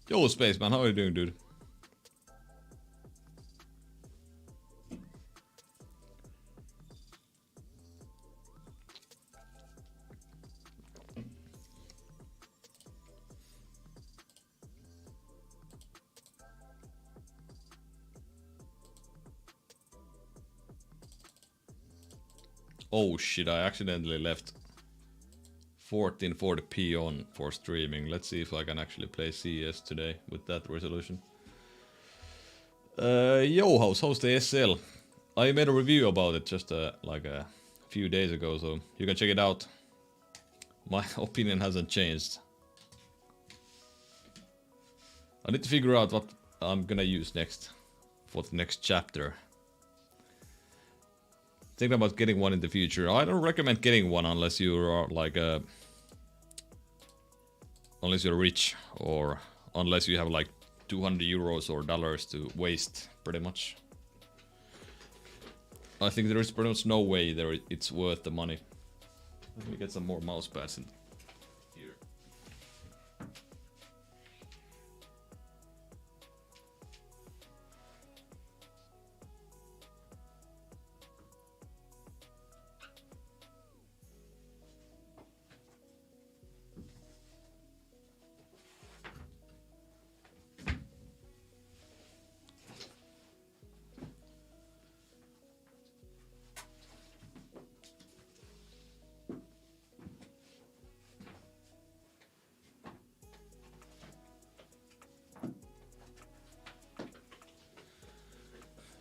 Yo, Spaceman, how are you doing, dude? Oh shit, I accidentally left 1440p on for streaming. Let's see if I can actually play CS today with that resolution. Yo, how's the SL? I made a review about it just like a few days ago, so you can check it out. My opinion hasn't changed. I need to figure out what I'm gonna use next for the next chapter. Thinking about getting one in the future. I don't recommend getting one unless you are like unless you're rich or unless you have like 200 euros or dollars to waste, pretty much. I think there is pretty much no way there it's worth the money. Let me get some more mouse pads in here.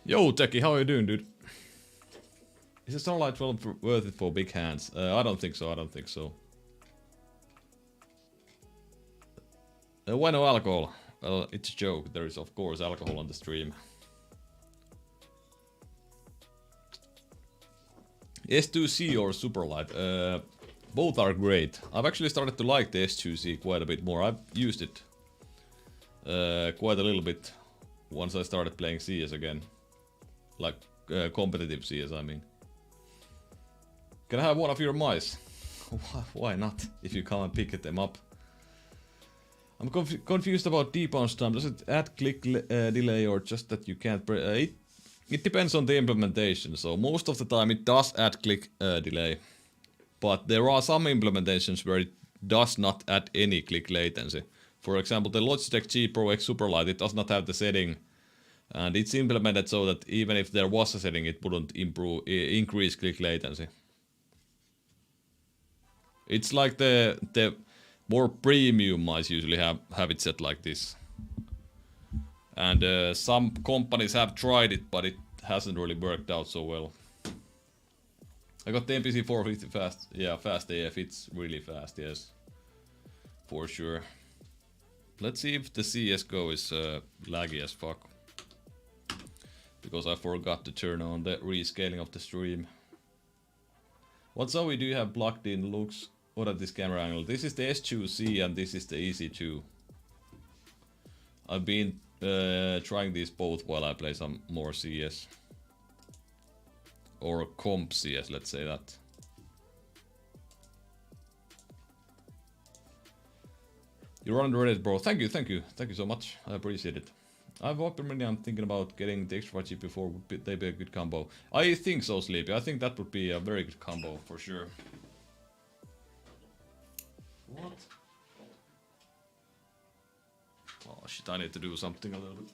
Yo, Techie, how are you doing, dude? Is the Starlight worth it for big hands? I don't think so, I don't think so. Why no alcohol? Well, it's a joke. There is, of course, alcohol on the stream. S2C or Superlight? Both are great. I've actually started to like the S2C quite a bit more. I've used it quite a little bit once I started playing CS again. Like competitive CS, I mean. Can I have one of your mice? Why not? If you come and pick them up. I'm confused about debounce time. Does it add click delay or just that you can't... it depends on the implementation. So most of the time it does add click delay. But there are some implementations where it does not add any click latency. For example, the Logitech G Pro X Superlight, it does not have the setting. And it's implemented so that even if there was a setting, it wouldn't increase click latency. It's like the more premium mice usually have it set like this. And some companies have tried it, but it hasn't really worked out so well. I got the MPC 450 fast. Yeah, fast AF. It's really fast, yes. For sure. Let's see if the CSGO is laggy as fuck. Because I forgot to turn on the rescaling of the stream. What Zoe do you have plugged in? Looks what at this camera angle? This is the S2C and this is the EC2. I've been trying these both while I play some more CS. Or comp CS, let's say that. You're on Reddit, bro. Thank you so much. I appreciate it. I'm thinking about getting the extra chip before. Would they be a good combo? I think so, Sleepy. I think that would be a very good combo for sure. What? Oh shit! I need to do something a little bit.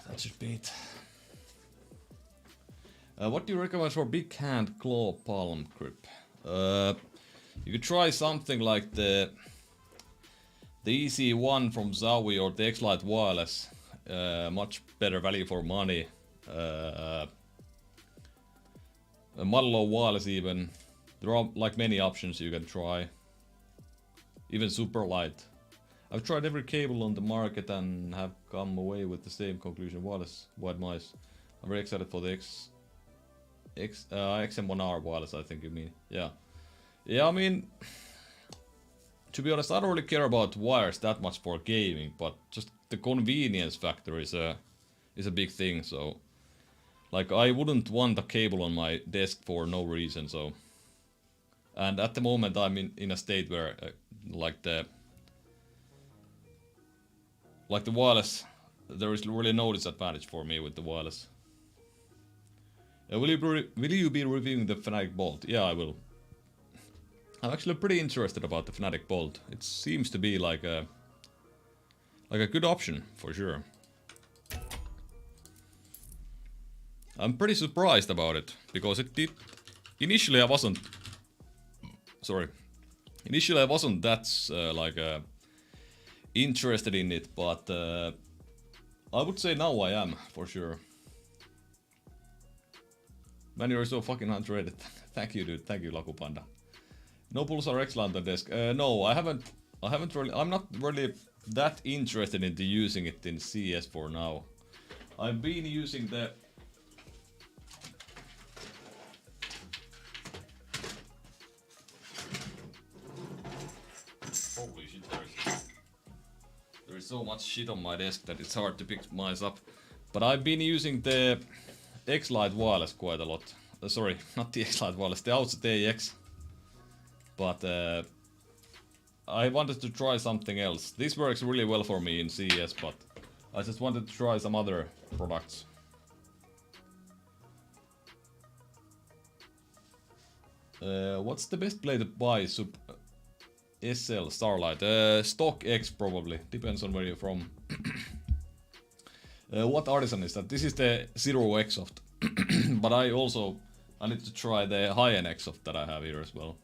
That should be it. What do you recommend for big hand claw palm grip? You could try something like the EC1 from Zowie or the X-Lite Wireless. Much better value for money. Modelo Wireless even. There are like many options you can try. Even super light. I've tried every cable on the market and have come away with the same conclusion. Wireless white mice. I'm very excited for the XM1R wireless, I think you mean. Yeah. Yeah, I mean, to be honest, I don't really care about wires that much for gaming, but just the convenience factor is a big thing. So, like, I wouldn't want a cable on my desk for no reason. So, and at the moment I'm in a state where like the wireless, there is really no disadvantage for me with the wireless. Will you be reviewing the Fnatic Bolt? Yeah, I will. I'm actually pretty interested about the Fnatic Bolt. It seems to be like a good option for sure. I'm pretty surprised about it because it did. Initially, I wasn't. Sorry. Initially, I wasn't that interested in it, but I would say now I am for sure. Man, you're so fucking underrated. Thank you, dude. Thank you, Lakupanda. No Pulsar X on the desk. No, I haven't really. I'm not really that interested into using it in CS for now. I've been using the. Holy shit! There is so much shit on my desk that it's hard to pick mine up. But I've been using the X-Lite wireless quite a lot. Sorry, not the X-Lite wireless, the Outside AX. But I wanted to try something else. This works really well for me in CS, but I just wanted to try some other products. What's the best play to buy SL Starlight? Stock X probably, depends on where you're from. What artisan is that? This is the Zero Exoft. But I need to try the high-end Exoft that I have here as well.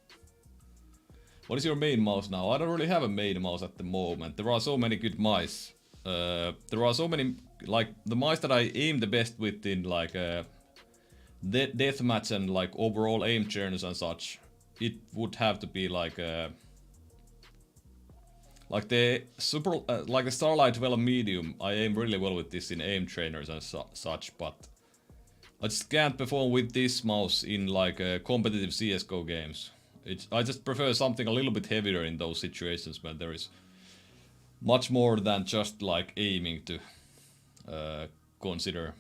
What is your main mouse now? I don't really have a main mouse at the moment. There are so many good mice. There are so many, like, the mice that I aim the best with in, like, deathmatch and, like, overall aim journeys and such. It would have to be, like the like the Starlight 12 medium. I aim really well with this in aim trainers and such, but I just can't perform with this mouse in, like, competitive CSGO games. I just prefer something a little bit heavier in those situations when there is much more than just, like, aiming to consider.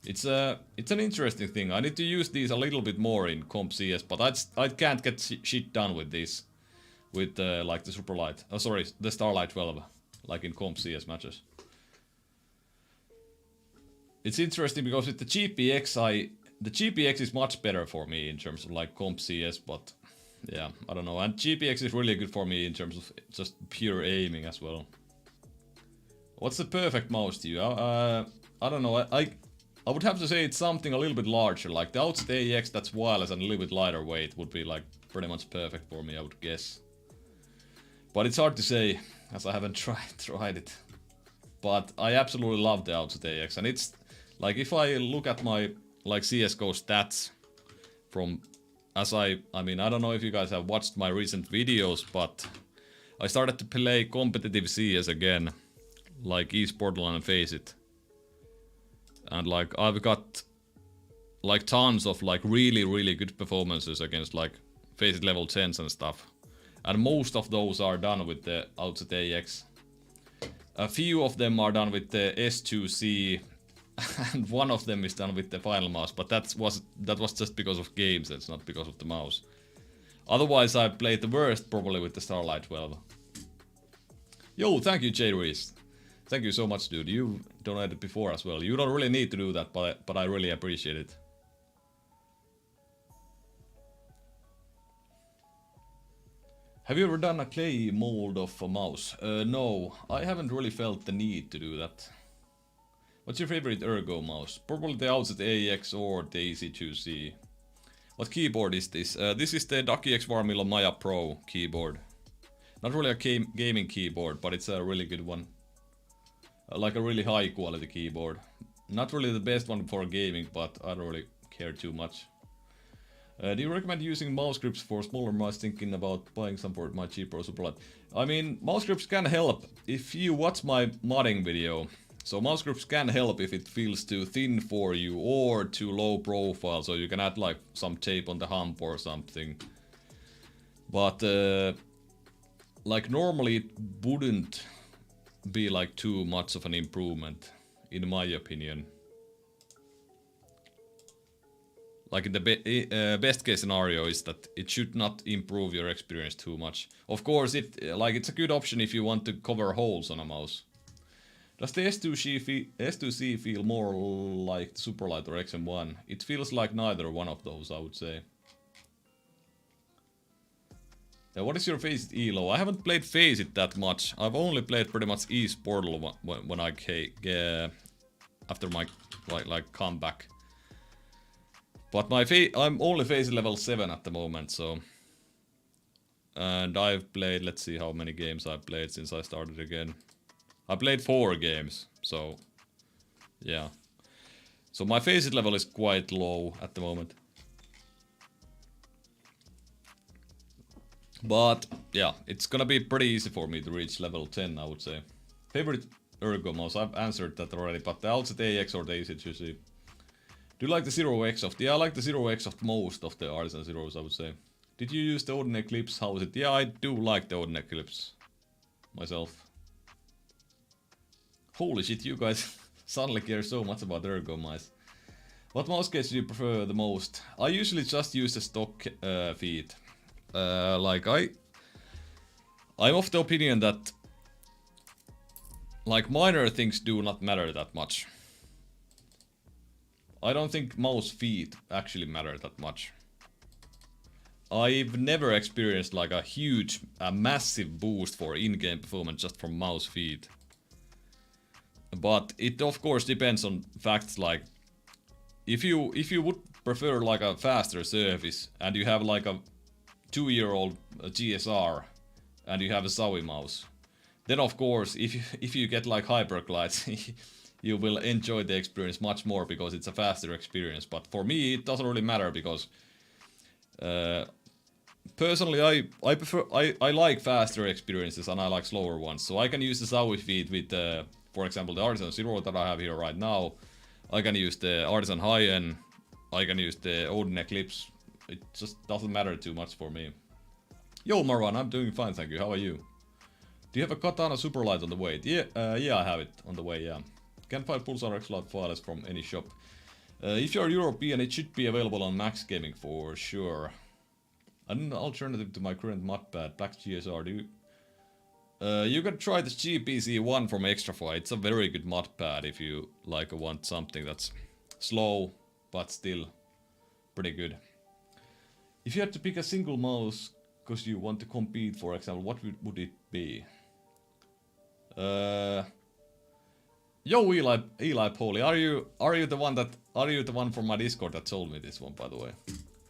It's an interesting thing. I need to use these a little bit more in comp CS, but I can't get shit done with this, with like the Superlight. Oh, sorry, the Starlight 12, like in comp CS matches. It's interesting because with the GPX, the GPX is much better for me in terms of, like, comp CS, but yeah, I don't know. And GPX is really good for me in terms of just pure aiming as well. What's the perfect mouse to you? I don't know. I would have to say it's something a little bit larger, like the Outside AX that's wireless and a little bit lighter weight would be, like, pretty much perfect for me, I would guess. But it's hard to say, as I haven't tried it. But I absolutely love the Outside AX, and it's like, if I look at my, like, CSGO stats from, I mean, I don't know if you guys have watched my recent videos, but I started to play competitive CS again, like eSportland and Face It. And, like, I've got, like, tons of, like, really good performances against, like, Face It level 10s and stuff. And most of those are done with the Outside AX. A few of them are done with the S2C, and one of them is done with the final mouse, but that was just because of games, that's not because of the mouse. Otherwise, I played the worst probably with the Starlight 12. Yo, thank you, J Reese. Thank you so much, dude. You donated before as well. You don't really need to do that, but I really appreciate it. Have you ever done a clay mold of a mouse? No, I haven't really felt the need to do that. What's your favorite Ergo mouse? Probably the Outside AX or the AC2C. What keyboard is this? This is the Ducky X Warmilo Maya Pro keyboard. Not really a gaming keyboard, but it's a really good one. Like a really high quality keyboard. Not really the best one for gaming, but I don't really care too much. Do you recommend using mouse grips for smaller mice? Thinking about buying some for my cheaper Superlight. I mean, mouse grips can help. If you watch my modding video, so mouse grips can help if it feels too thin for you or too low profile, so you can add, like, some tape on the hump or something. But like normally it wouldn't be like too much of an improvement, in my opinion. Like in the best case scenario is that it should not improve your experience too much. Of course, it's a good option if you want to cover holes on a mouse. Does the S2C feel more like Superlight or XM1? It feels like neither one of those, I would say. What is your Faceit ELO? I haven't played Faceit that much. I've only played pretty much East Portal when I after my like comeback. But I'm only Faceit level 7 at the moment, so. And I've played, let's see how many games I've played since I started again. I played 4 games, so yeah. So my Faceit level is quite low at the moment. But yeah, it's gonna be pretty easy for me to reach level 10, I would say. Favorite Ergo mouse, I've answered that already, but the Alzet AX or the AZ2C. Do you like the Zero X of? Yeah, I like the Zero X of most of the Artisan Zeros, I would say. Did you use the Odin Eclipse? How is it? Yeah, I do like the Odin Eclipse myself. Holy shit, you guys suddenly care so much about Ergo mice. What mouse case do you prefer the most? I usually just use the stock feet. Like I'm of the opinion that like minor things do not matter that much. I don't think mouse feet actually matter that much. I've never experienced like a massive boost for in-game performance just from mouse feet. But it of course depends on facts like if you would prefer like a faster surface and you have like a 2-year-old GSR and you have a Zowie mouse, then of course if you get like hyperglides you will enjoy the experience much more because it's a faster experience. But for me it doesn't really matter because personally I like faster experiences and I like slower ones. So I can use the Zowie feet with for example the Artisan Zero that I have here right now. I can use the Artisan High-End, I can use the Odin Eclipse. It just doesn't matter too much for me. Yo Marwan, I'm doing fine, thank you. How are you? Do you have a Katana Superlight on the way? Yeah, yeah, I have it on the way, yeah. Can find Pulsar X-Lite files from any shop. If you're European, it should be available on Max Gaming for sure. An alternative to my current modpad, Black GSR, do you... you can try the GPC1 from Extrafy. It's a very good modpad if you like want something that's slow, but still pretty good. If you had to pick a single mouse because you want to compete, for example, what would it be? Yo Eli Poli, are you the one from my Discord that told me this one, by the way?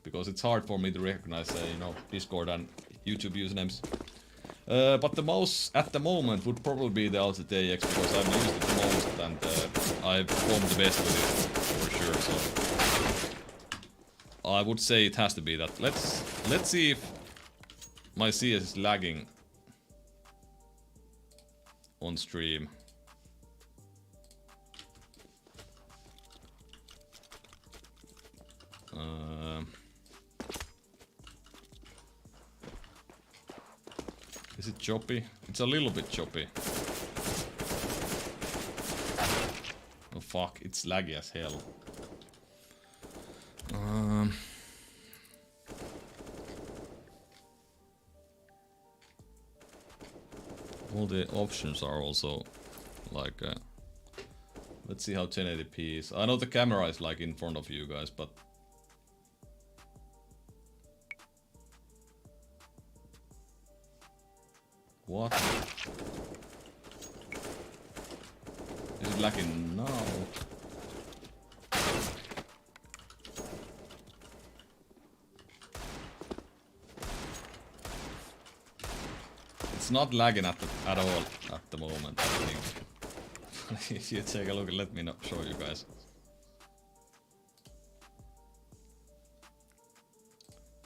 Because it's hard for me to recognize you know, Discord and YouTube usernames. But the mouse at the moment would probably be the Alzet AX because I've used it the most and I've performed the best with it for sure. So I would say it has to be that. Let's see if my CS is lagging on stream. Is it choppy? It's a little bit choppy. Oh fuck, it's laggy as hell. All the options are also like let's see how 1080p is. I know the camera is like in front of you guys, but what? Is it lagging now? It's not lagging at all at the moment, I think. If you take a look and let me show you guys.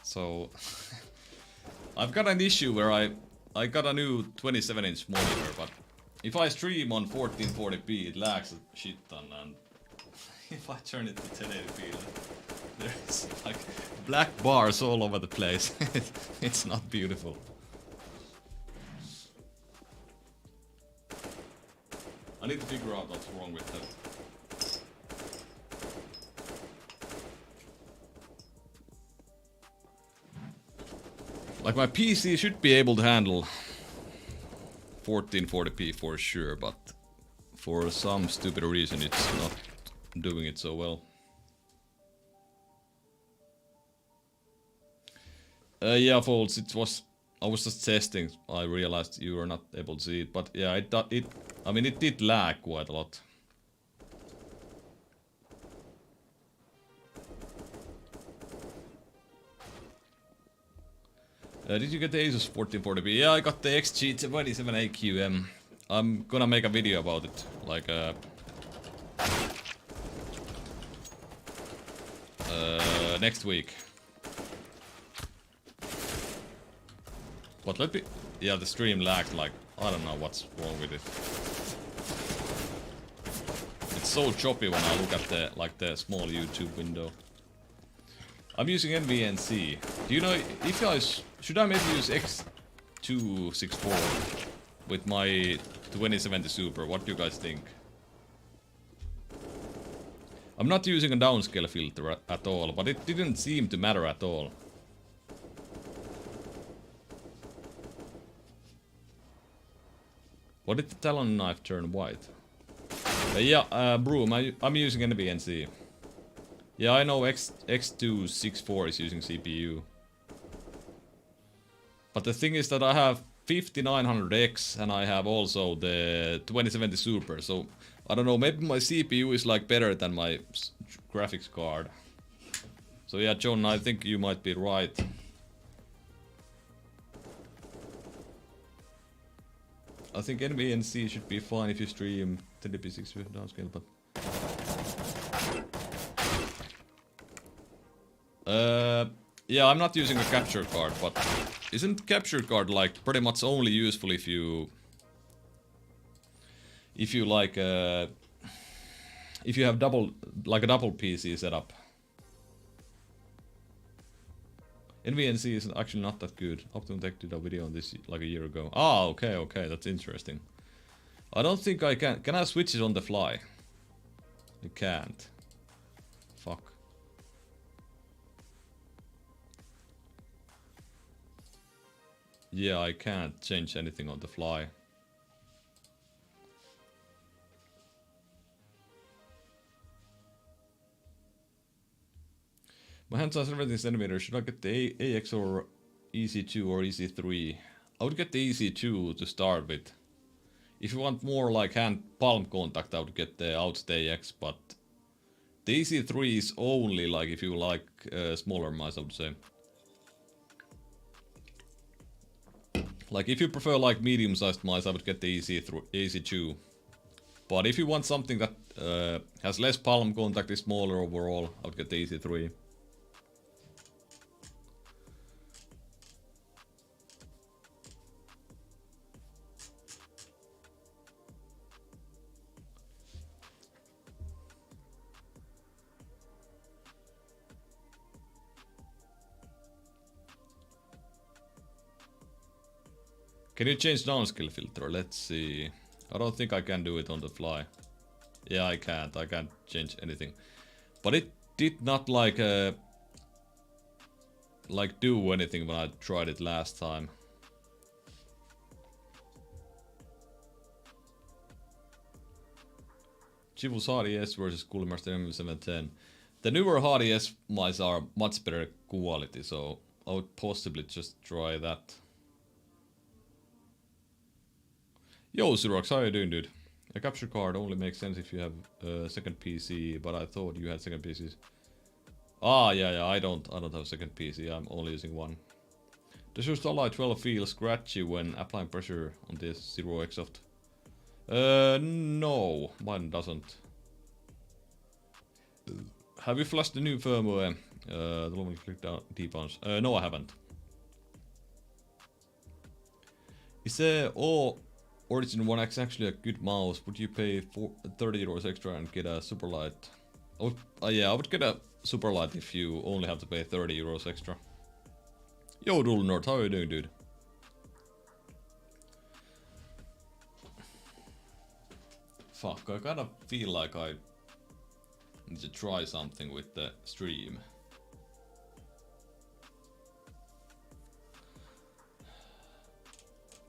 So I've got an issue where I got a new 27-inch monitor, but if I stream on 1440p, it lags a shit ton, and if I turn it to 1080p, there's like black bars all over the place. It's not beautiful. I need to figure out what's wrong with that. Like my PC should be able to handle 1440p for sure, but for some stupid reason it's not doing it so well. Yeah, folks, I was just testing. I realized you were not able to see it, but yeah, I mean, it did lag quite a lot. Did you get the Asus 1440p? Yeah, I got the XG27AQM. I'm gonna make a video about it, like next week. But let me... Yeah, the stream lagged like... I don't know what's wrong with it. It's so choppy when I look at the, like, the small YouTube window. I'm using NVNC. Do you know if should I maybe use X264 with my 2070 Super? What do you guys think? I'm not using a downscale filter at all, but it didn't seem to matter at all. What did the Talon knife turn white? Yeah, Broom, I'm using NVNC. Yeah, I know X264 is using CPU. But the thing is that I have 5900X and I have also the 2070 Super, so I don't know, maybe my CPU is like better than my graphics card. So yeah, John, I think you might be right. I think NVNC should be fine if you stream 1080p6 with downscale, but... Yeah, I'm not using a capture card, but... Isn't capture card like pretty much only useful if you... If you like, if you have like a double PC setup. NVNC is actually not that good. OptimumTech did a video on this like a year ago. Ah, okay, that's interesting. I don't think I can. Can I switch it on the fly? I can't. Fuck. Yeah, I can't change anything on the fly. My hand size 17 centimeters. Should I get the AX or EC2 or EC3? I would get the EC2 to start with. If you want more like hand palm contact, I would get the Outstay X, but the EC3 is only like if you like smaller mice, I would say. Like if you prefer like medium-sized mice, I would get the EC2. But if you want something that has less palm contact, is smaller overall, I would get the EC3. Can you change downscale filter? Let's see. I don't think I can do it on the fly. Yeah, I can't. I can't change anything. But it did not like do anything when I tried it last time. Chivus HDS versus Coolmaster M710. The newer HDS mice are much better quality, so I would possibly just try that. Yo, Xerox, how you doing, dude? A capture card only makes sense if you have a second PC, but I thought you had second PCs. Ah, yeah, I don't have a second PC, I'm only using one. Does your Starlight 12 feel scratchy when applying pressure on this Zero Exhaust? No, mine doesn't. Have you flashed the new firmware? The long click down D-bounce. No, I haven't. Is there Origin 1X actually a good mouse? Would you pay 30 euros extra and get a Superlight? Yeah, I would get a Superlight if you only have to pay 30 euros extra. Yo, Dulnord, how are you doing, dude? Fuck, I kind of feel like I need to try something with the stream.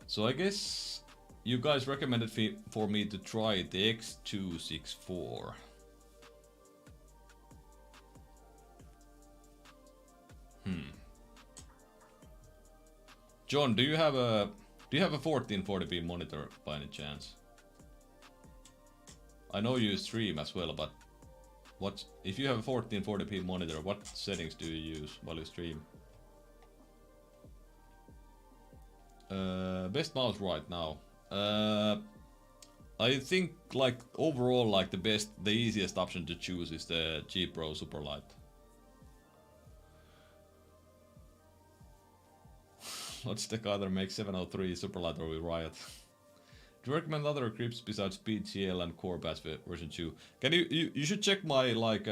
So I guess you guys recommended for me to try the X264. John, do you have a 1440p monitor by any chance? I know you stream as well, but what if you have a 1440p monitor? What settings do you use while you stream? Best mouse right now. I think like overall like the easiest option to choose is the G Pro Superlight. Logitech either make 703 Superlight or we riot. Do you recommend other grips besides PGL and Core Patch version 2? Can you should check my like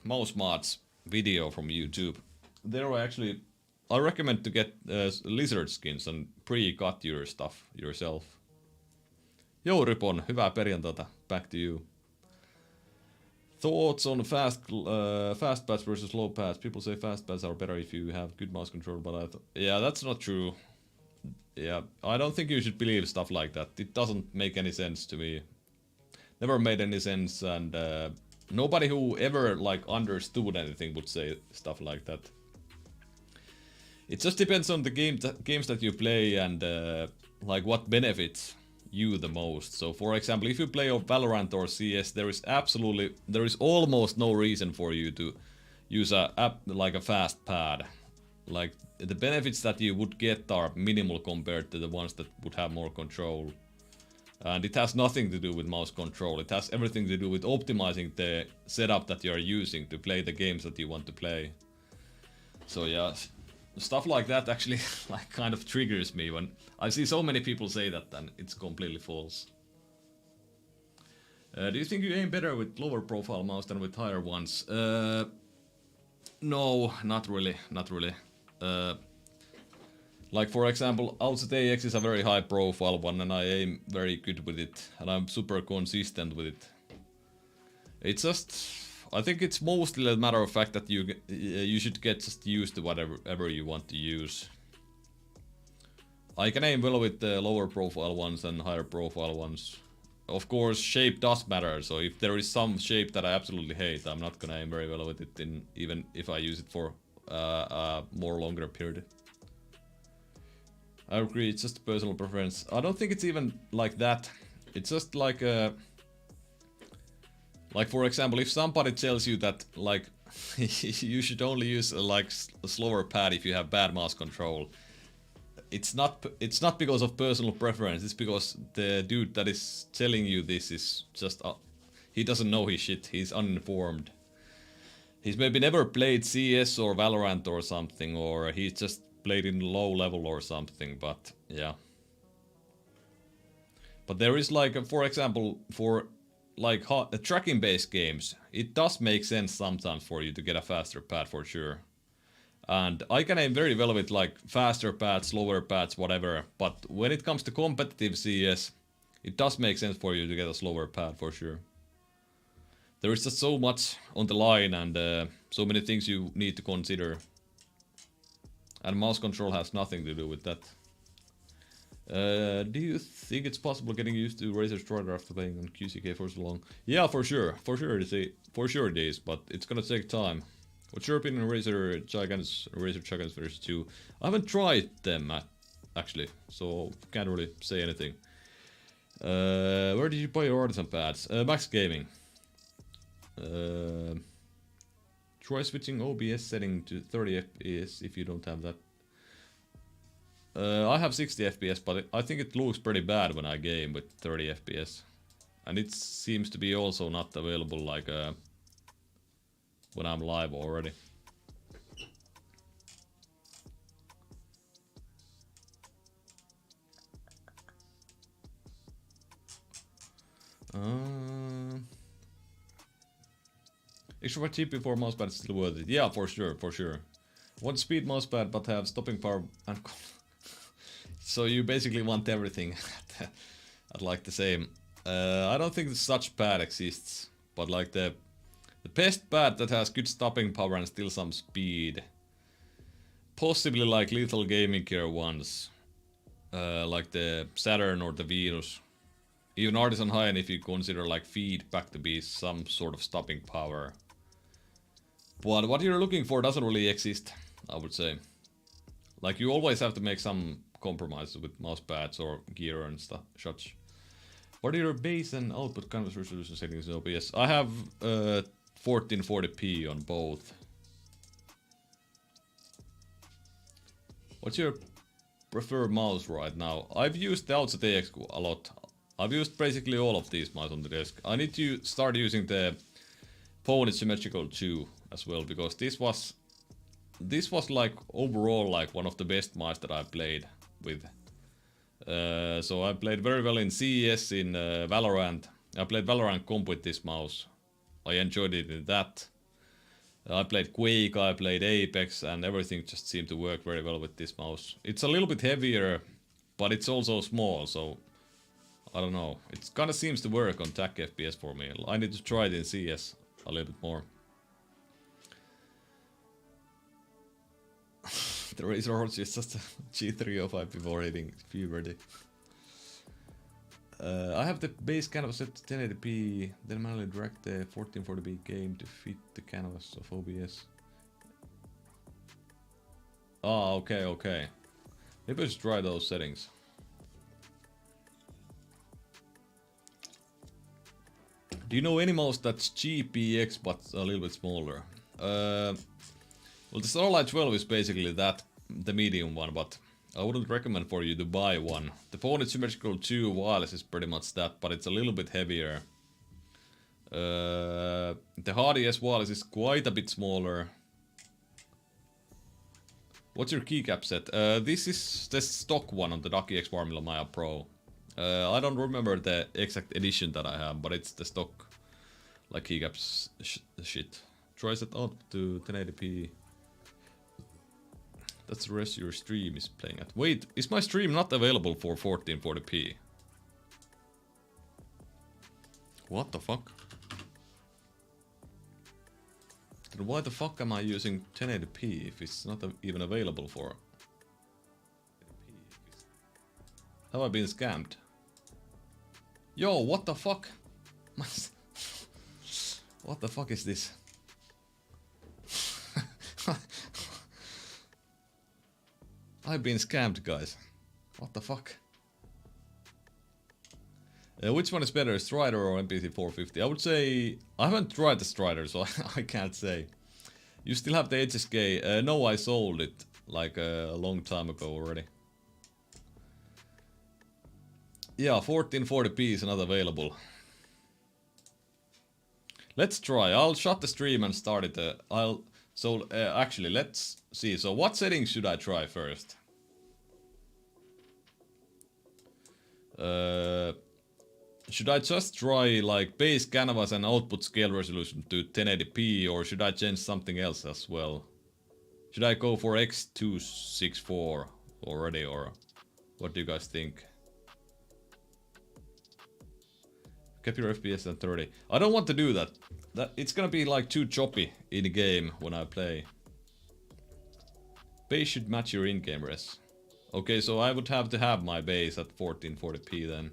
mouse mods video from YouTube. There I recommend to get lizard skins and pre-cut your stuff yourself. Yo Ripon, hyvää perjantaita. Back to you. Thoughts on fast pads versus slow pads? People say fast pads are better if you have good mouse control, but yeah, that's not true. Yeah, I don't think you should believe stuff like that. It doesn't make any sense to me. Never made any sense, and nobody who ever like understood anything would say stuff like that. It just depends on the games that you play and like what benefits you the most. So for example, if you play Valorant or CS, there is almost no reason for you to use like a fast pad. Like the benefits that you would get are minimal compared to the ones that would have more control. And it has nothing to do with mouse control. It has everything to do with optimizing the setup that you are using to play the games that you want to play. So yeah, stuff like that actually like kind of triggers me when I see so many people say that, and it's completely false. Do you think you aim better with lower profile mouse than with higher ones? No, not really. Like for example, Outset AX is a very high profile one and I aim very good with it and I'm super consistent with it. It's just, I think it's mostly a matter of fact that you should get just used to whatever you want to use. I can aim well with the lower profile ones and higher profile ones. Of course, shape does matter, so if there is some shape that I absolutely hate, I'm not gonna aim very well with it, even if I use it for a more longer period. I agree, it's just personal preference. I don't think it's even like that. It's just like for example, if somebody tells you that like you should only use a slower pad if you have bad mouse control, it's not because of personal preference. It's because the dude that is telling you this is just he doesn't know his shit. He's uninformed. He's maybe never played CS or Valorant or something, or he's just played in low level or something. But yeah. But there is like, for example, for like tracking based games, it does make sense sometimes for you to get a faster pad for sure. And I can aim very well with like faster pads, slower pads, whatever. But when it comes to competitive CS, it does make sense for you to get a slower pad for sure. There is just so much on the line and so many things you need to consider. And mouse control has nothing to do with that. Do you think it's possible getting used to Razer Strider after playing on QCK for so long? Yeah, for sure it is, but it's gonna take time. What's your opinion on Razer Giants version 2? I haven't tried them actually, so can't really say anything. Where did you buy your artisan pads? Max Gaming. Try switching OBS setting to 30 FPS if you don't have that. I have 60 FPS, but I think it looks pretty bad when I game with 30 FPS. And it seems to be also not available like when I'm live already. Extra cheap before mousepad is still worth it. Yeah, for sure. Want speed mousepad but have stopping power and so you basically want everything at like the same I don't think such pad exists, but like the best pad that has good stopping power and still some speed. Possibly like Lethal Gaming Gear ones. Like the Saturn or the Venus. Even Artisan High-end if you consider like feedback to be some sort of stopping power. But what you're looking for doesn't really exist, I would say. Like you always have to make some compromises with mouse pads or gear and stuff, such. What are your base and output canvas resolution settings in OBS? I have 1440p on both. What's your preferred mouse right now? I've used the iTaktech a lot. I've used basically all of these mice on the desk. I need to start using the Pony Symmetrical 2 as well, because this was like overall like one of the best mice that I played with. So I played very well in CS, in Valorant. I played Valorant comp with this mouse. I enjoyed it in that. I played Quake, I played Apex, and everything just seemed to work very well with this mouse. It's a little bit heavier, but it's also small, so I don't know. It kind of seems to work on TAC FPS for me. I need to try it in CS a little bit more. The Razer Horse is just a G305 before hitting puberty. I have the base canvas set to 1080p, then manually drag the 1440p game to fit the canvas of OBS. Oh, okay. Maybe I should try those settings. Do you know any mouse that's GPX but a little bit smaller? Well, the Starlight 12 is basically that, the medium one, but I wouldn't recommend for you to buy one. The Pony Symmetrical 2 wireless is pretty much that, but it's a little bit heavier. The Hardy S wireless is quite a bit smaller. What's your keycap set? This is the stock one on the Ducky X Formula Maya Pro. I don't remember the exact edition that I have, but it's the stock like keycaps shit. Try set out to 1080p. That's the rest your stream is playing at. Wait, is my stream not available for 1440p? What the fuck? Then why the fuck am I using 1080p if it's not even available for... Have I been scammed? Yo, what the fuck? What the fuck is this? I've been scammed, guys. What the fuck? Which one is better, Strider or MPC 450? I would say... I haven't tried the Strider, so I can't say. You still have the HSK. No, I sold it like a long time ago already. Yeah, 1440p is not available. Let's try. I'll shut the stream and start it. Actually, let's see. So what settings should I try first? Should I just try like base canvas and output scale resolution to 1080p, or should I change something else as well? Should I go for X264 already, or what do you guys think? Cap your FPS at 30. I don't want to do that. It's gonna be like too choppy in the game when I play. Base should match your in-game res. Okay, so I would have to have my base at 1440p then.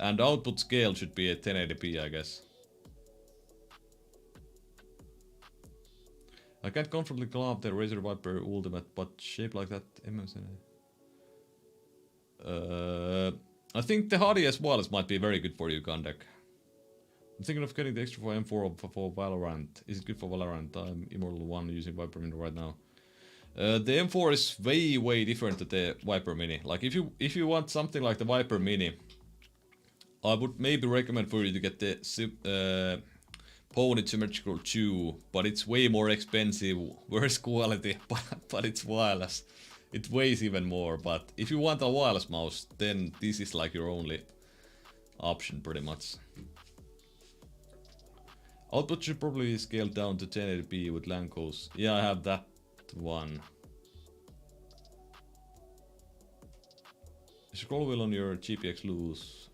And output scale should be at 1080p, I guess. I can't comfortably glove the Razer Viper Ultimate, but shaped like that. I think the Hardy S wireless might be very good for you, Gandek. I'm thinking of getting the extra for M4 for Valorant. Is it good for Valorant? I'm Immortal 1 using Viper Mini right now. The M4 is way different to the Viper Mini. Like if you want something like the Viper Mini, I would maybe recommend for you to get the Pony Symmetrical 2, but it's way more expensive, worse quality, but it's wireless. It weighs even more, but if you want a wireless mouse, then this is like your only option pretty much. Output should probably scale down to 1080p with Lancos. Yeah, I have that one. Scroll wheel on your GPX loose.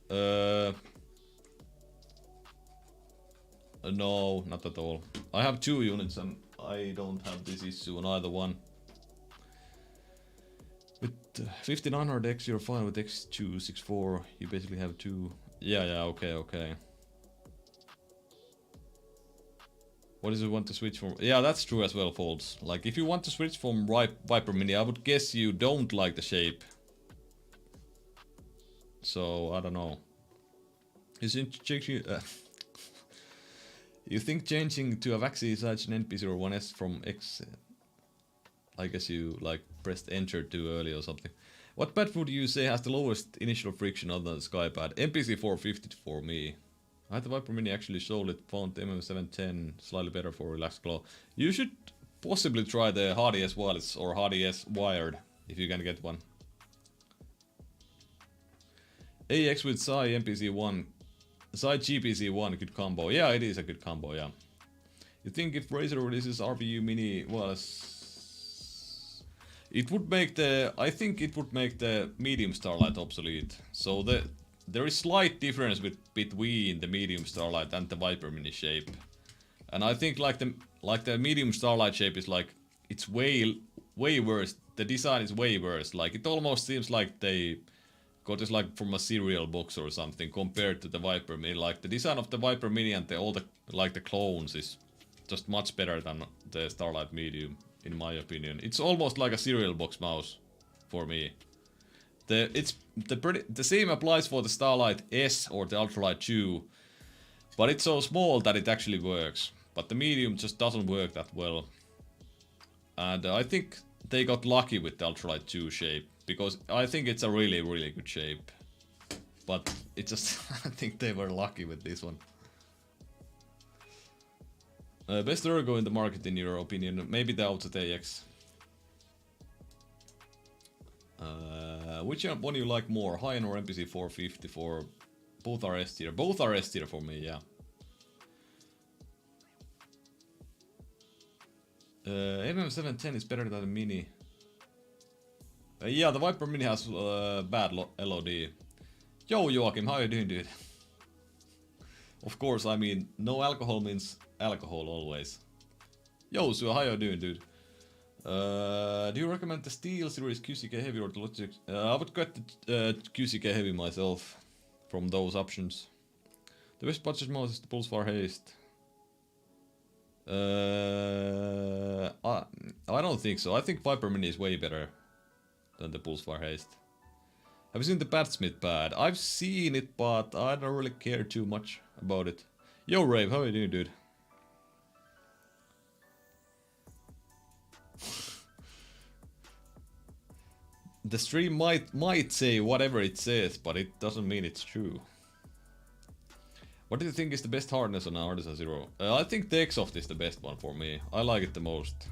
No, not at all. I have 2 units and I don't have this issue on either one. With 5900X you're fine, with X264 you basically have 2. Yeah, okay. What does it want to switch from? Yeah, that's true as well, Folds. Like, if you want to switch from Viper Mini, I would guess you don't like the shape. So, I don't know. You think changing to a Vaxi such an NP01S from X... I guess you, like, pressed enter too early or something. What pad would you say has the lowest initial friction other than Skypad? MPC 450 for me. I had the Viper Mini actually sold it, found the MM710 slightly better for relaxed glow. You should possibly try the Hardy S wireless or Hardy S wired, if you can get one. AX with Psy MPC1, Psy GPC1, good combo. Yeah, it is a good combo, yeah. You think if Razer releases RVU Mini wireless, it would make the, I think it would make the medium Starlight obsolete. So there is slight difference between the medium Starlight and the Viper Mini shape. And I think like the medium Starlight shape is like, it's way worse. The design is way worse. Like, it almost seems like they got this like from a cereal box or something compared to the Viper Mini. Like, the design of the Viper Mini and all the like the clones is just much better than the Starlight Medium, in my opinion. It's almost like a cereal box mouse for me. The same applies for the Starlight S or the Ultralight 2, but it's so small that it actually works. But the medium just doesn't work that well. And I think they got lucky with the Ultralight 2 shape, because I think it's a really good shape. But it just, I think they were lucky with this one. Best ergo in the market in your opinion? Maybe the Auto AX. Which one you like more, High-end or MPC 450? For both are S tier. Both are S tier for me, yeah. MM710 is better than the Mini. Yeah, the Viper Mini has bad LOD. Yo, Joachim, how you doing, dude? Of course, I mean, no alcohol means alcohol always. Yo, so how you doing, dude? Do you recommend the Steel Series QCK Heavy or the Logitech? I would get the QCK Heavy myself from those options. The best budget mouse is the Pulsar Haste. I don't think so. I think Viper Mini is way better than the Pulsar Haste. Have you seen the Batsmith pad? I've seen it, but I don't really care too much about it. Yo, Rave, how you doing, dude? The stream might say whatever it says, but it doesn't mean it's true. What do you think is the best hardness on Artisan Zero? I think the Exoft is the best one for me. I like it the most.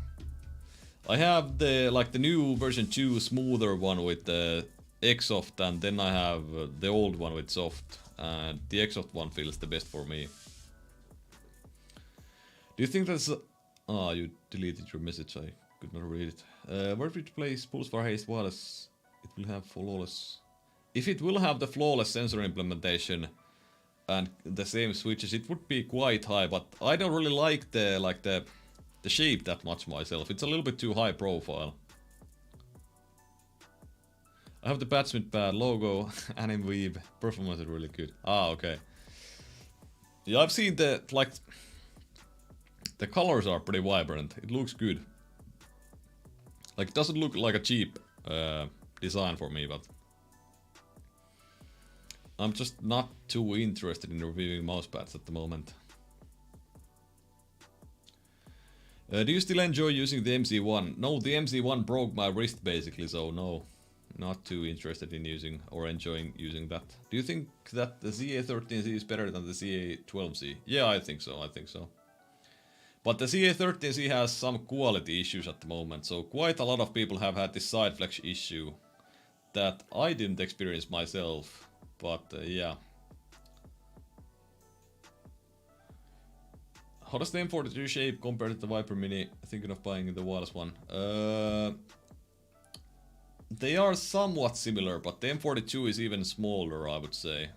I have the new version 2 smoother one with the Exoft, and then I have the old one with soft, and the Exoft one feels the best for me. Do you think that's... you deleted your message, I could not read it. Where if it plays Pulsar Haste wireless, it will have flawless... If it will have the flawless sensor implementation and the same switches, it would be quite high, but I don't really like the shape that much myself. It's a little bit too high profile. I have the Batsmith pad logo, Anime Weave, performance is really good. Ah, okay. Yeah, I've seen the colors are pretty vibrant. It looks good. Like, it doesn't look like a cheap design for me, but I'm just not too interested in reviewing mousepads at the moment. Do you still enjoy using the MC1? No, the MC1 broke my wrist basically, so no. Not too interested in using or enjoying using that. Do you think that the CA13C is better than the CA12C? Yeah, I think so, But the CA13C has some quality issues at the moment, so quite a lot of people have had this side flex issue that I didn't experience myself, but yeah. How does the M42 shape compare to the Viper Mini? Thinking of buying the wireless one. They are somewhat similar, but the M42 is even smaller, I would say.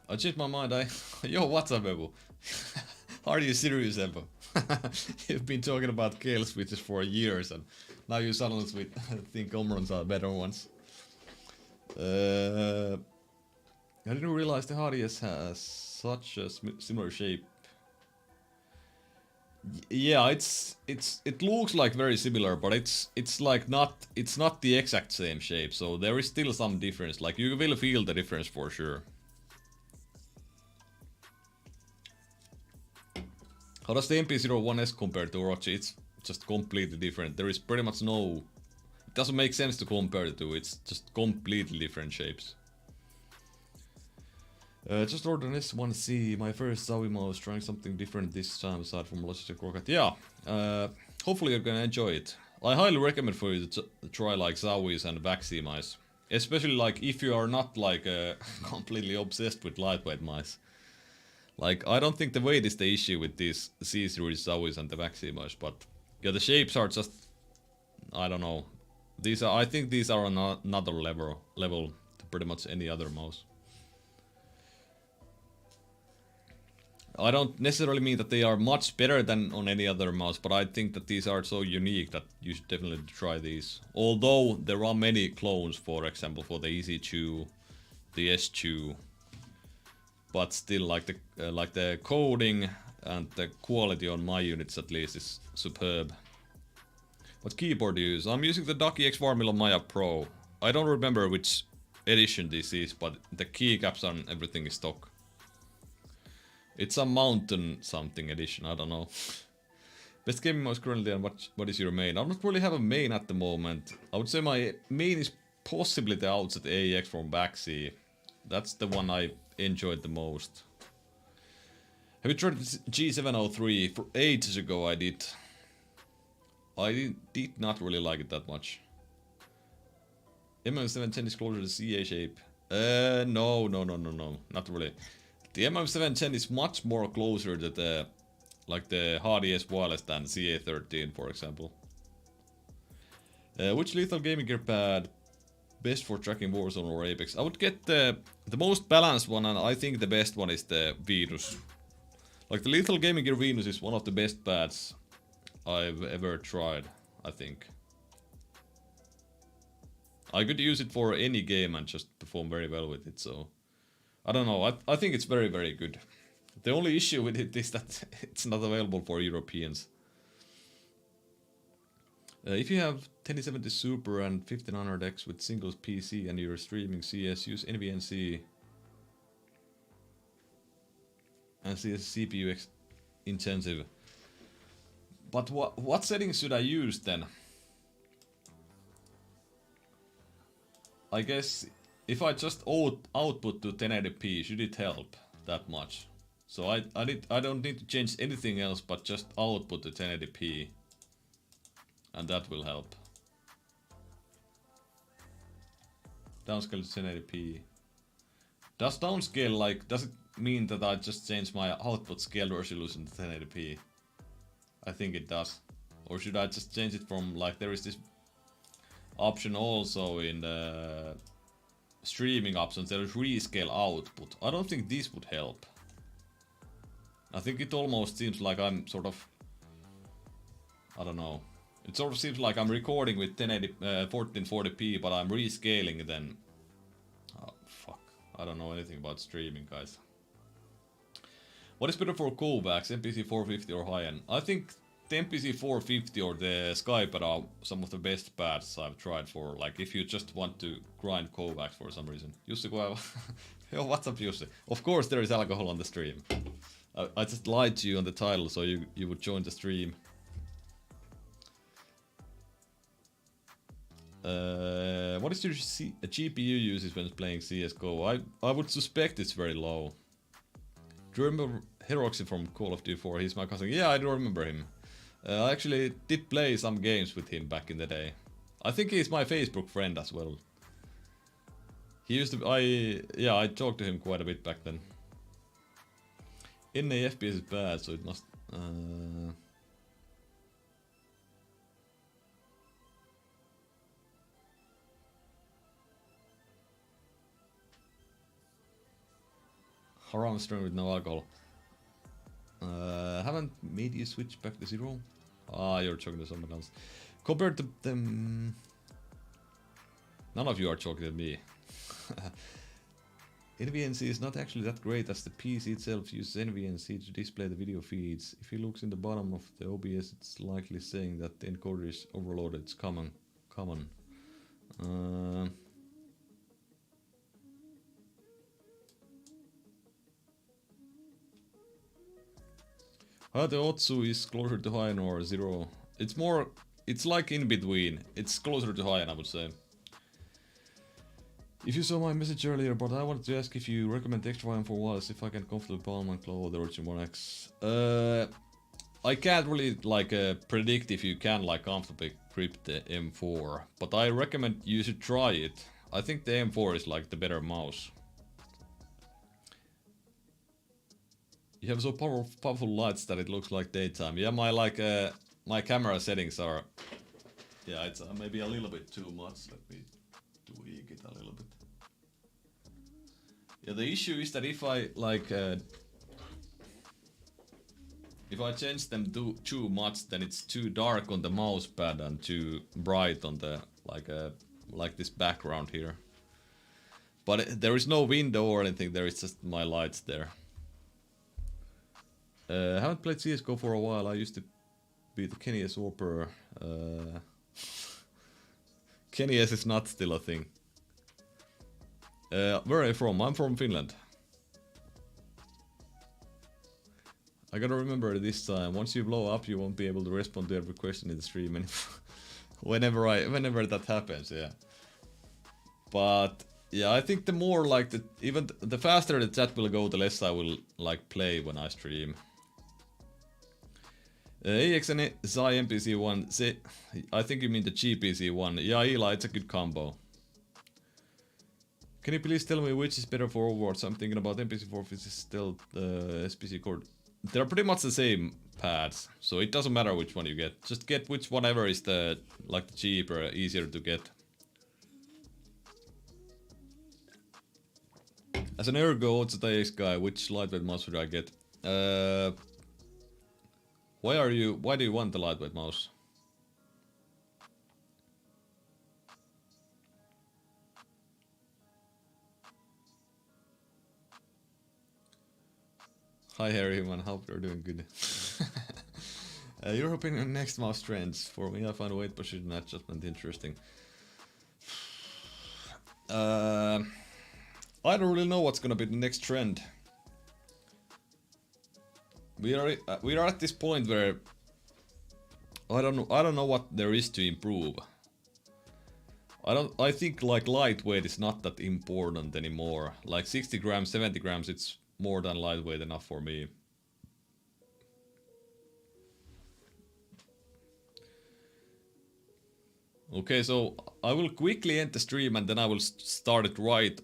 I changed my mind. Yo, what's up, Evo? Are you serious, Evo? You've been talking about Kale switches for years, and now you suddenly think Omrons are better ones. I didn't realize the Hades has such a similar shape. Yeah, it looks like very similar, but it's like not the exact same shape. So there is still some difference. Like you will feel the difference for sure. How does the MP01S compare to Orochi? It's just completely different. There is pretty much no. It doesn't make sense to compare the two. It's just completely different shapes. Just ordered an S1C, my first Zowie mouse, trying something different this time aside from Logitech Rocket. Yeah, hopefully you're gonna enjoy it. I highly recommend for you to try like Zowies and Vaxi mice. Especially like if you are not like completely obsessed with lightweight mice. Like I don't think the weight is the issue with these C-series Zowies and the Vaxi mice, but yeah, the shapes are just, I don't know. I think these are on another level to pretty much any other mouse. I don't necessarily mean that they are much better than on any other mouse, but I think that these are so unique that you should definitely try these. Although there are many clones, for example, for the EZ2, the S2, but still, like the coding and the quality on my units at least is superb. What keyboard do you use? I'm using the Ducky X Formula Maya Pro. I don't remember which edition this is, but the keycaps and everything is stock. It's a mountain something edition, I don't know. Best gaming mouse currently, and what is your main? I don't really have a main at the moment. I would say my main is possibly the Outset AEX from Vaxi. That's the one I enjoyed the most. Have you tried G703? For ages ago I did. I did not really like it that much. MM710 is closer to CA shape. No, not really. The MM710 is much more closer to the Hades wireless than CA13, for example. Which lethal gaming gear pad best for tracking Warzone or Apex? I would get the most balanced one, and I think the best one is the Venus. Like the lethal gaming gear Venus is one of the best pads I've ever tried, I think. I could use it for any game and just perform very well with it, so I don't know, I think it's very, very good. The only issue with it is that it's not available for Europeans. If you have 1070 Super and 1500X with singles PC and you're streaming CS, use NVNC and CS CPU intensive. But what settings should I use then? I guess if I just output to 1080p, should it help that much? So I don't need to change anything else but just output to 1080p, and that will help. Downscale to 1080p. Does downscale, does it mean that I just change my output scale resolution to 1080p? I think it does. Or should I just change it from, there is this option also in the streaming options, there is rescale output. I don't think this would help. I think it almost seems like I'm sort of, I don't know. It sort of seems like I'm recording with 1440p, but I'm rescaling then. Oh, fuck. I don't know anything about streaming, guys. What is better for Kovacs, MPC 450 or high-end? I think the MPC 450 or the Skyper are some of the best pads I've tried for, if you just want to grind Kovacs for some reason. Jussi, yo, what's up, Jussi? Of course there is alcohol on the stream. I just lied to you on the title so you would join the stream. What is your GPU uses when playing CSGO? I would suspect it's very low. Do you remember Heroxy from Call of Duty 4? He's my cousin. Yeah, I do remember him. I actually did play some games with him back in the day. I think he's my Facebook friend as well. He used to... I talked to him quite a bit back then. NA FPS is bad, so it must... Haram strong with no alcohol. Haven't made you switch back to zero? Ah, you're talking to someone else. Compared to them... None of you are talking to me. NVNC is not actually that great as the PC itself uses NVNC to display the video feeds. If you look in the bottom of the OBS, it's likely saying that the encoder is overloaded. It's common. The Otsu is closer to high or zero. It's like in between. It's closer to high, I would say. If you saw my message earlier, but I wanted to ask if you recommend extra volume for wireless, if I can comfortably palm and claw the Origin 1X. I can't really predict if you can comfortably grip the M4, but I recommend you should try it. I think the M4 is the better mouse. You have so powerful lights that it looks like daytime. Yeah, my camera settings are... Yeah, it's maybe a little bit too much. Let me tweak it a little bit. Yeah, the issue is that if I if I change them too much, then it's too dark on the mouse pad and too bright on the like this background here. But there is no window or anything. There is just my lights there. Haven't played CS:GO for a while. I used to be the Kenny S Warper. Kenny S is not still a thing. Where are you from? I'm from Finland. I gotta remember this time. Once you blow up, you won't be able to respond to every question in the stream. And whenever that happens, yeah. But yeah, I think the more even the faster the chat will go, the less I will play when I stream. AXN Xi MPC1. I think you mean the GPC1. Yeah, Eli, it's a good combo. Can you please tell me which is better for Overwatch? I'm thinking about MPC4 if it's still the SPC cord. They're pretty much the same pads, so it doesn't matter which one you get. Just get whatever is the cheaper, easier to get. As an ergo OTX guy, which lightweight mouse should I get? Why do you want the lightweight mouse? Hi Harry, man, hope you're doing good. Your opinion on next mouse trends? For me, I find weight position adjustment interesting. I don't really know what's gonna be the next trend. We are at this point where I don't know what there is to improve. I think lightweight is not that important anymore. 60 grams, 70 grams, it's more than lightweight enough for me. Okay, so I will quickly end the stream and then I will start it right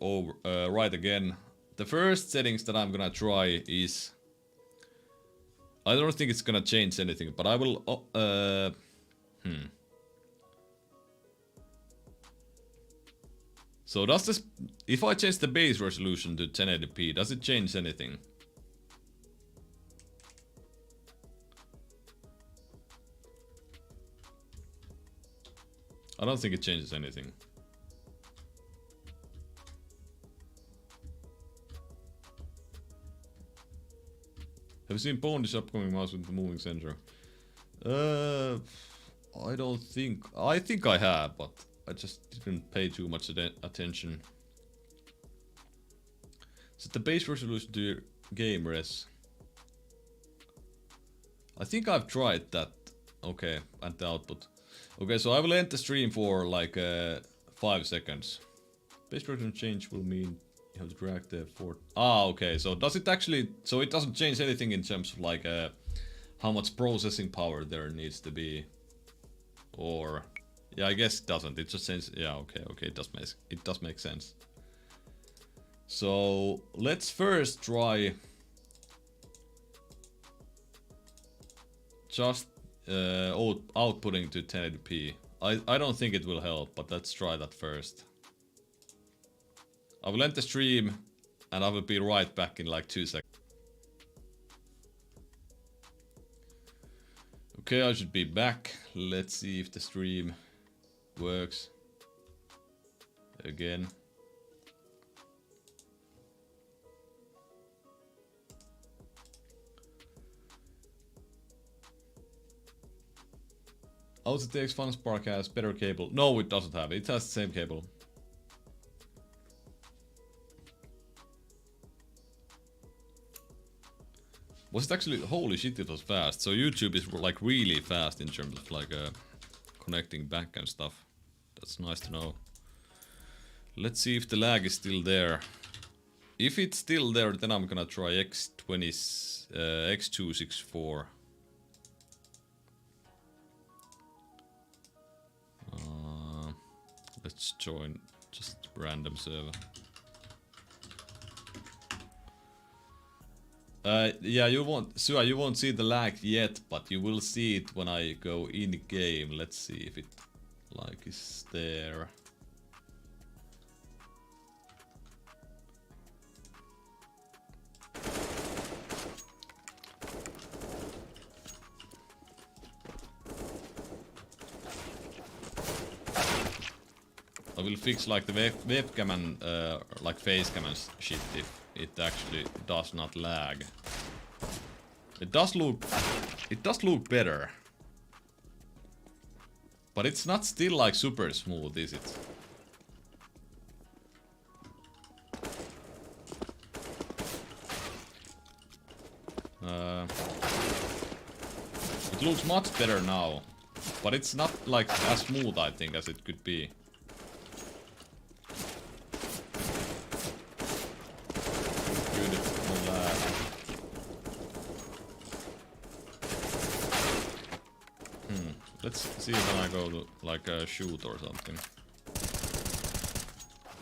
again. The first settings that I'm gonna try is... I don't think it's gonna change anything, but I will... So does this... If I change the base resolution to 1080p, does it change anything? I don't think it changes anything. Have you seen Pony's upcoming mouse with the moving sensor? I don't think... I think I have, but I just didn't pay too much attention. Set the base resolution to your game res. I think I've tried that. Okay, and the output. Okay, so I will end the stream for 5 seconds. Base resolution change will mean you have to drag the fort. Ah, okay. So does it actually? So it doesn't change anything in terms of how much processing power there needs to be, or yeah, I guess it doesn't. It just changes. Yeah, okay, it does make sense. So let's first try just outputting to 1080p. I don't think it will help, but let's try that first. I will end the stream and I will be right back in like 2 seconds. Okay, I should be back. Let's see if the stream works again. iTaktech FunSpark has better cable. No, it doesn't have. It has the same cable. Was it actually? Holy shit! It was fast. So YouTube is like really fast in terms of like connecting back and stuff. That's nice to know. Let's see if the lag is still there. If it's still there, then I'm gonna try X264. Let's join just random server. Yeah, you won't see the lag yet, but you will see it when I go in game. Let's see if it like is there. I will fix like the webcam and like face cam and shit if it actually does not lag. It does look better. But it's not still like super smooth, is it? It looks much better now. But it's not like as smooth, I think, as it could be. Let's see when I go to like a shoot or something.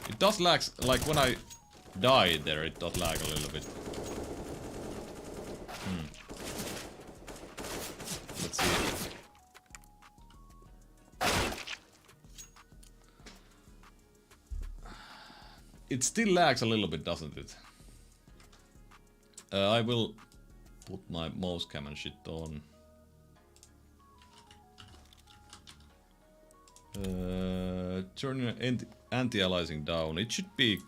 It does lag, like when I die there, it does lag a little bit. Let's see. It still lags a little bit, doesn't it? I will put my mouse cam and shit on. Turn anti-aliasing down. It should be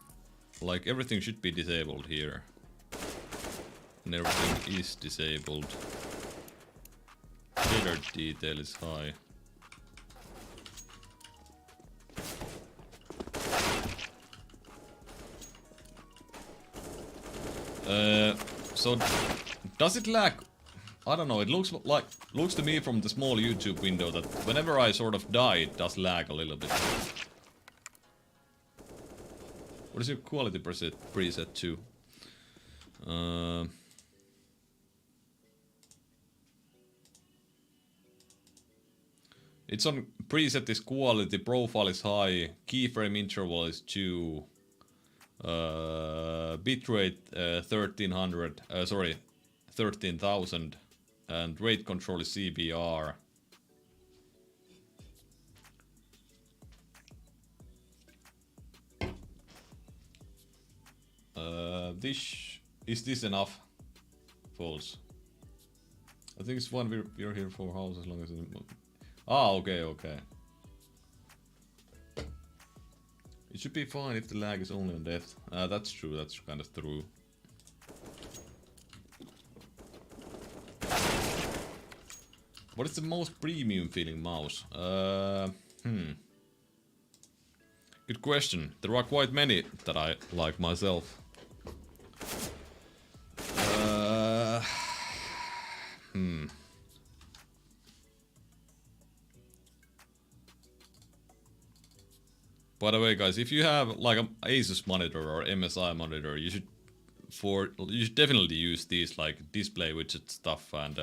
like everything should be disabled here, and everything is disabled. Shader detail is high. So does it lag? I don't know, it looks to me from the small YouTube window that whenever I sort of die, it does lag a little bit. What is your quality preset to? It's on preset is quality, profile is high, keyframe interval is 2, bitrate 13,000. And rate control is CBR. Is this enough? False. I think it's one we're here for house as long as it... Ah, okay. It should be fine if the lag is only on depth. That's true, that's kind of true. What is the most premium feeling mouse? Good question. There are quite many that I like myself. By the way, guys, if you have like an Asus monitor or MSI monitor, you should definitely use these like display widget stuff and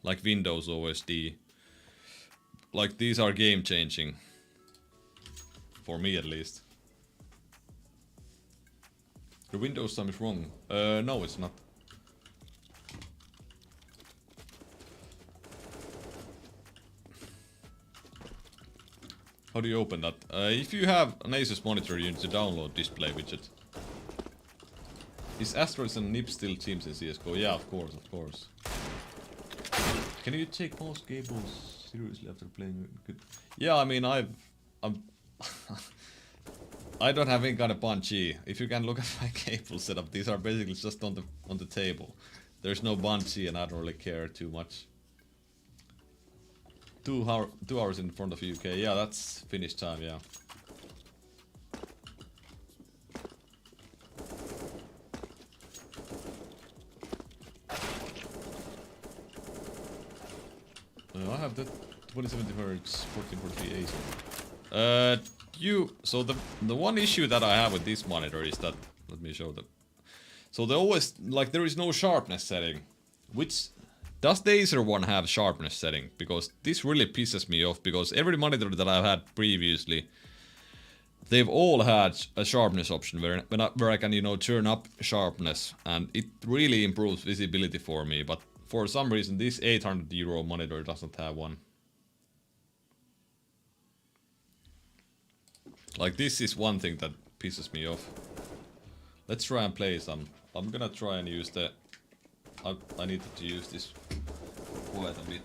like Windows OSD. Like these are game changing. For me at least. The Windows time is wrong. No, it's not. How do you open that? If you have an Asus monitor, you need to download display widget. Is Asteroids and Nip still teams in CSGO? Yeah, of course, of course. Can you take most cables seriously after playing good? Yeah, I mean, I'm I don't have any kind of bungee. If you can look at my cable setup, these are basically just on the table. There's no bungee, and I don't really care too much. 2 hours in front of UK. Yeah, that's Finnish time. Yeah. I have the 2070 Hz 1440 Acer. So the one issue that I have with this monitor is that, let me show them. So they always, like, there is no sharpness setting. Which, does the Acer one have sharpness setting? Because this really pisses me off, because every monitor that I've had previously, they've all had a sharpness option where I can, you know, turn up sharpness, and it really improves visibility for me, but for some reason this 800 euro monitor doesn't have one. Like, this is one thing that pisses me off. Let's try and play some. I'm gonna try and use the... I needed to use this quite a bit.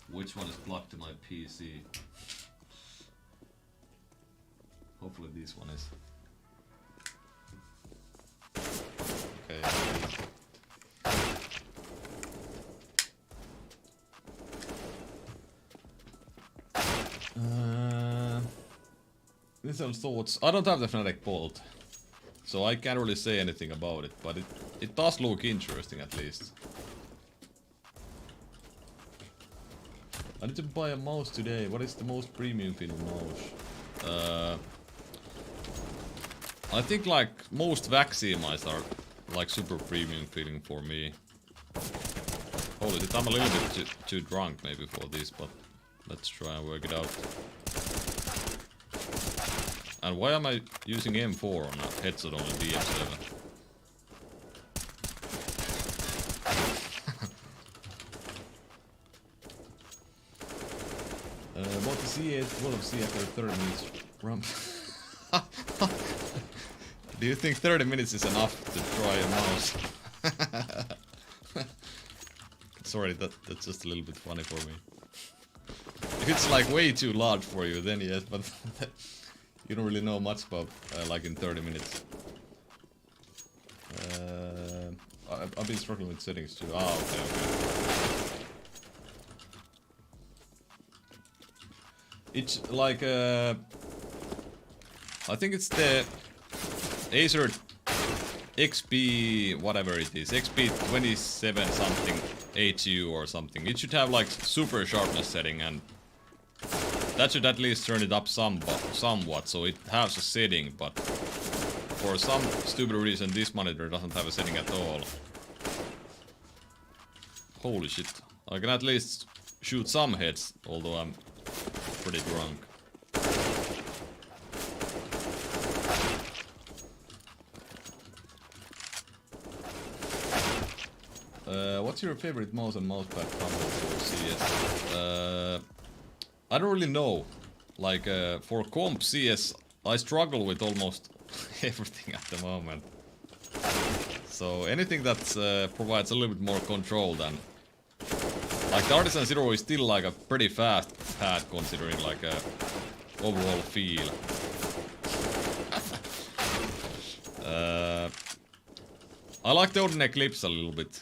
Which one is plugged to my PC? Hopefully this one is. Okay. Little thoughts. I don't have the Fnatic Bolt, so I can't really say anything about it, but it does look interesting at least. I need to buy a mouse today. What is the most premium Finland mouse? I think like most vaccine mice are like super premium feeling for me. Holy shit, I'm a little bit too drunk maybe for this, but let's try and work it out. And why am I using M4 on a headset on a DM7? Bought the C8, World of C after 30 minutes run. Do you think 30 minutes is enough to try a mouse? Sorry, that's just a little bit funny for me. If it's like way too large for you, then yes, but you don't really know much about like in 30 minutes. I've been struggling with settings too. Ah, okay. It's like I think it's the Acer XP whatever it is, XP27 something HU or something. It should have like super sharpness setting, and that should at least turn it up somewhat, so it has a setting, but for some stupid reason this monitor doesn't have a setting at all. Holy shit. I can at least shoot some heads, although I'm pretty drunk. What's your favorite mouse and mousepad combo for CS? I don't really know. Like, for comp CS, I struggle with almost everything at the moment. So anything that provides a little bit more control than... Like, the Artisan Zero is still like a pretty fast pad considering like a overall feel. I like the Odin Eclipse a little bit.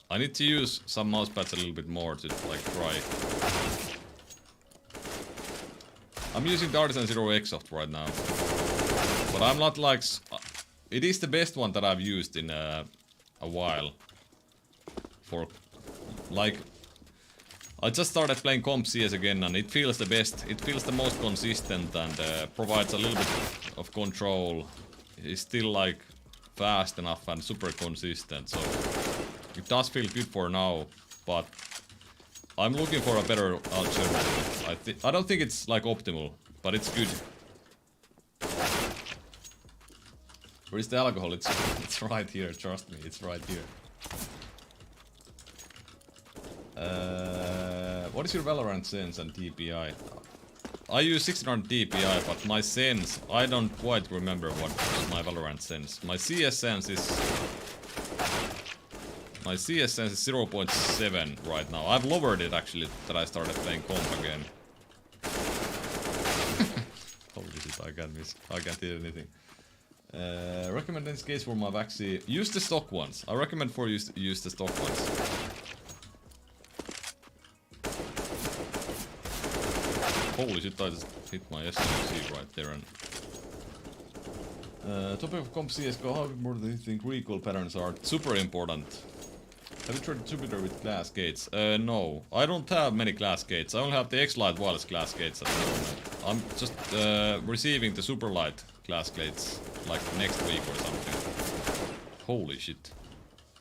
I need to use some mousepads a little bit more to like try. I'm using the Artisan Zero Exoft right now, but I'm not like... It is the best one that I've used in a while. For like... I just started playing comp CS again and it feels the best. It feels the most consistent and provides a little bit of control. It's still like fast enough and super consistent, so it does feel good for now, but I'm looking for a better alternative. I don't think it's like optimal, but it's good. Where is the alcohol? It's right here, trust me, it's right here. What is your Valorant sense and DPI? I use 1600 DPI, but my sense, I don't quite remember what my Valorant sense. My CS sense is 0.7 right now. I've lowered it actually that I started playing comp again. Holy shit, I can't hear anything. Recommend any skates for my vaccine. Use the stock ones. I recommend for you to use the stock ones. Holy shit, I just hit my SMC right there. And topic of comp CSGO, how important do you think recoil patterns are? Super important. Have you tried Jupiter with glass gates? No. I don't have many glass gates. I only have the X-Lite wireless glass gates at the moment. I'm just receiving the super light glass gates like next week or something. Holy shit.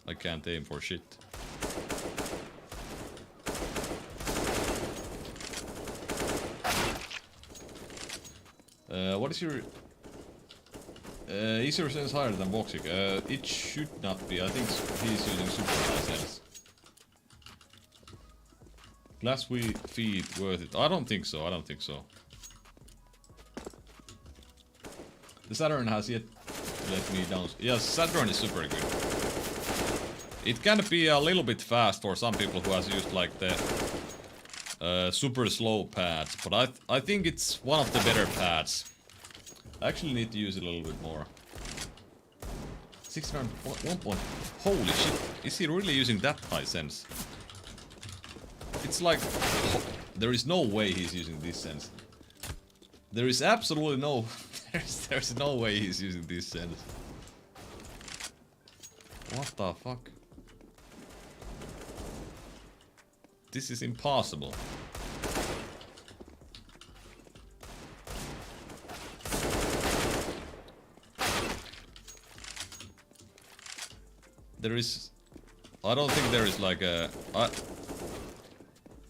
I can't aim for shit. What is your... is your sense higher than Voxic? It should not be. I think he's using super high sense. Glass feed worth it? I don't think so. I don't think so. The Saturn has yet let me down. Yes, Saturn is super good. It can be a little bit fast for some people who has used like the super slow pads, but I think it's one of the better pads. I actually need to use it a little bit more. 601 point. Holy shit! Is he really using that high sense? It's like there is no way he's using this sense. There is absolutely no. There's no way he's using this sense. What the fuck? This is impossible. There is... I don't think there is like a...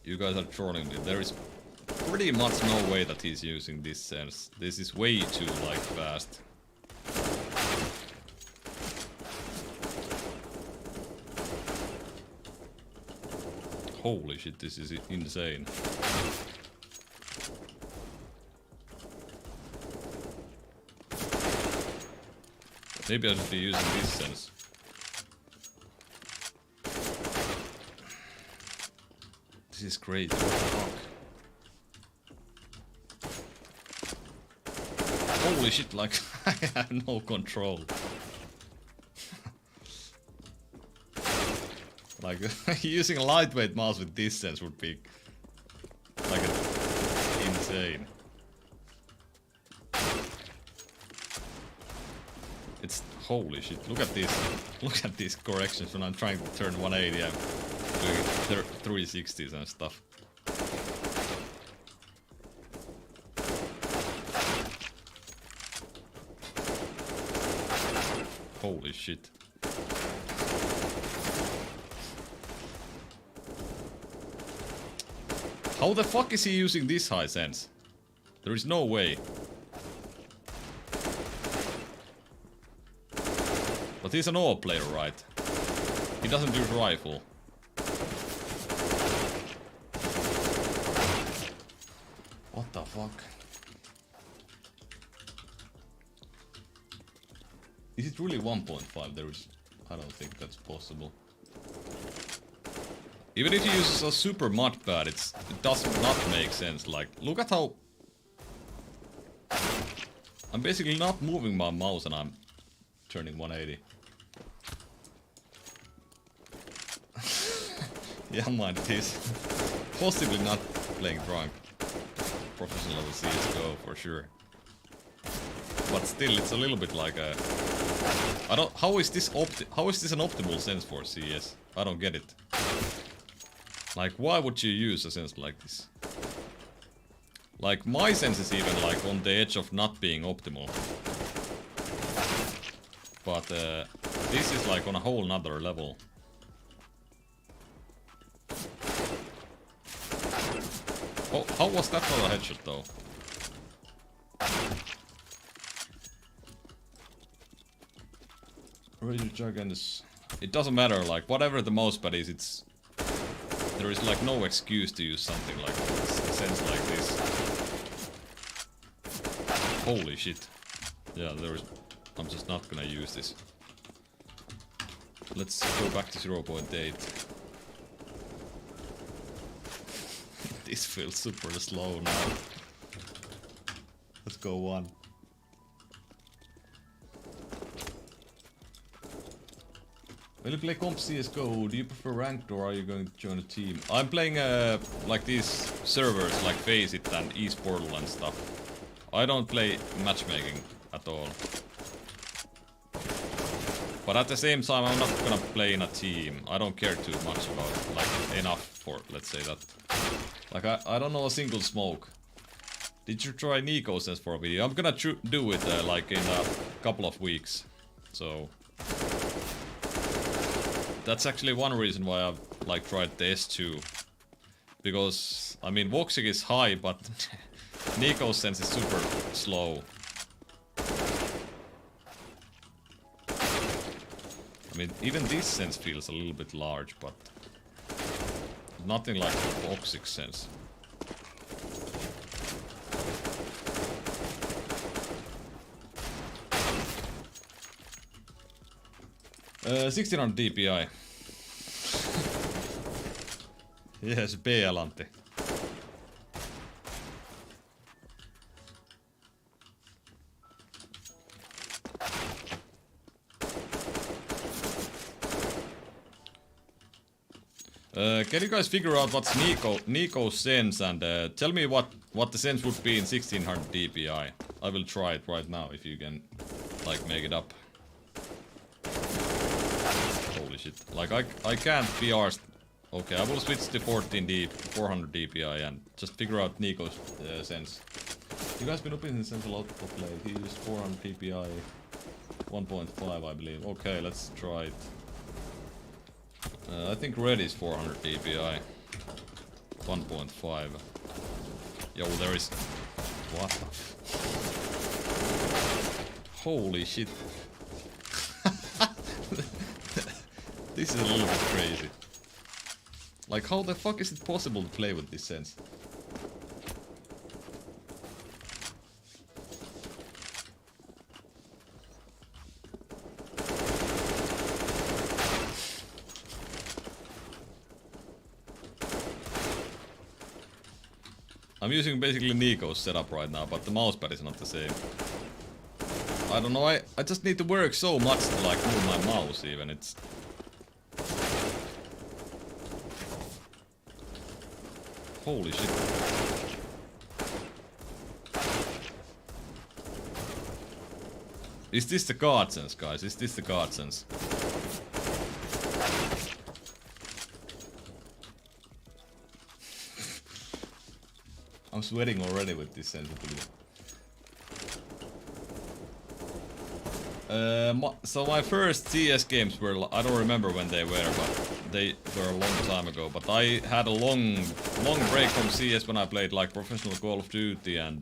you guys are trolling me. There is pretty much no way that he's using this sense. This is way too like fast. Holy shit, this is insane. Maybe I should be using this sense. This is crazy. What the fuck? Holy shit, like I have no control. Like using a lightweight mouse with this sense would be like insane. It's holy shit. Look at this. Look at these corrections when I'm trying to turn 180. I'm doing 360s and stuff. Holy shit. How the fuck is he using this high sense? There is no way. But he's an AWP player, right? He doesn't use rifle. What the fuck? Is it really 1.5? There is... I don't think that's possible. Even if he uses a super mud pad, it does not make sense. Like, look at how... I'm basically not moving my mouse and I'm turning 180. Yeah, mind, he's possibly not playing drunk. Professional CSGO for sure. But still, it's a little bit like a... I don't... How is this an optimal sense for CS? I don't get it. Like, why would you use a sense like this? Like, my sense is even like on the edge of not being optimal. But this is like on a whole nother level. Oh, how was that not a headshot though? Radio Gigantus. It doesn't matter, like, whatever the mousepad is, it's... There is like no excuse to use something like this, a sense like this. Holy shit. Yeah, I'm just not gonna use this. Let's go back to 0.8. This feels super slow now. Let's go 1. Will you play comp CSGO? Do you prefer ranked or are you going to join a team? I'm playing like these servers like Faceit and eSportal and stuff. I don't play matchmaking at all. But at the same time, I'm not gonna play in a team. I don't care too much about it. Like, enough for, let's say that. Like, I don't know a single smoke. Did you try Nico Sense for a video? I'm gonna do it like in a couple of weeks. So... That's actually one reason why I've like tried the S2. Because, I mean, Voxic is high, but Nico Sense is super slow. I mean, even this sense feels a little bit large, but nothing like the Voxic sense. Uh, 1600 DPI. Yes, BL Antti. Can you guys figure out what's Nico's sense and tell me what the sense would be in 1600 DPI? I will try it right now if you can like make it up. Holy shit. Like I can't be arsed. Okay, I will switch to 400 DPI and just figure out Nico's sense. You guys been up in sense a lot of late. He used 400 DPI 1.5 I believe. Okay, let's try it. I think red is 400 DPI 1.5. Yo, there is... What the f... Holy shit. This is a little bit crazy. Like, how the fuck is it possible to play with this sense? I'm using basically Nico's setup right now, but the mousepad is not the same. I don't know, I just need to work so much to like move my mouse even, it's... Holy shit. Is this the guard sense, guys? Is this the guard sense? I'm sweating already with this sensitivity. So my first CS games were, I don't remember when they were, but they were a long time ago. But I had a long break from CS when I played like professional Call of Duty, and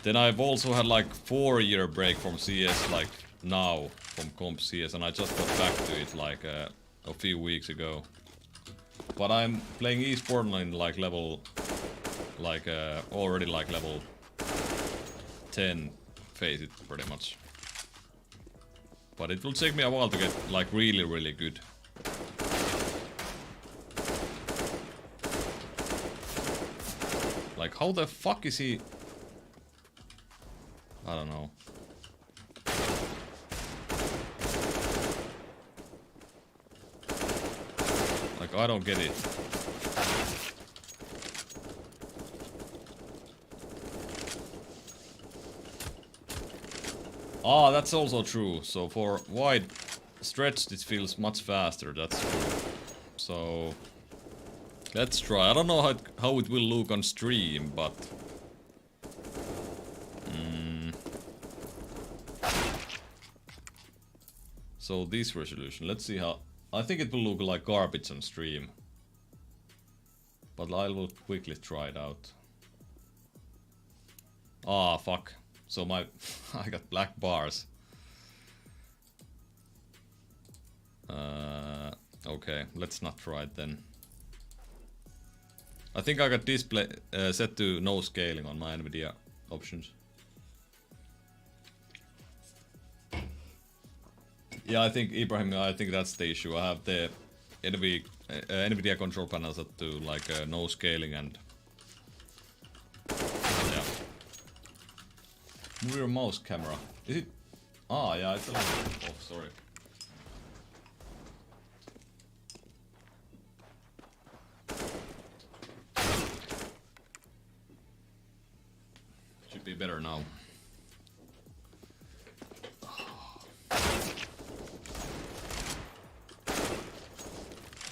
then I've also had like 4-year break from CS like now from comp CS, and I just got back to it like a few weeks ago. But I'm playing eSports in like level, like already like level 10 Faceit pretty much. But it will take me a while to get like really good. Like how the fuck is he? I don't know. Like I don't get it. Ah, that's also true. So for wide stretch, it feels much faster. That's true. So let's try. I don't know how it will look on stream, but so this resolution. Let's see how. I think it will look like garbage on stream, but I will quickly try it out. Ah, fuck. So my... I got black bars. Okay, let's not try it then. I think I got display set to no scaling on my Nvidia options. Yeah, I think Ibrahim, I think that's the issue. I have the NVIDIA control panels that do like no scaling and yeah. Move your mouse camera. Is it? Ah, yeah, it's a little bit off. Sorry. Should be better now.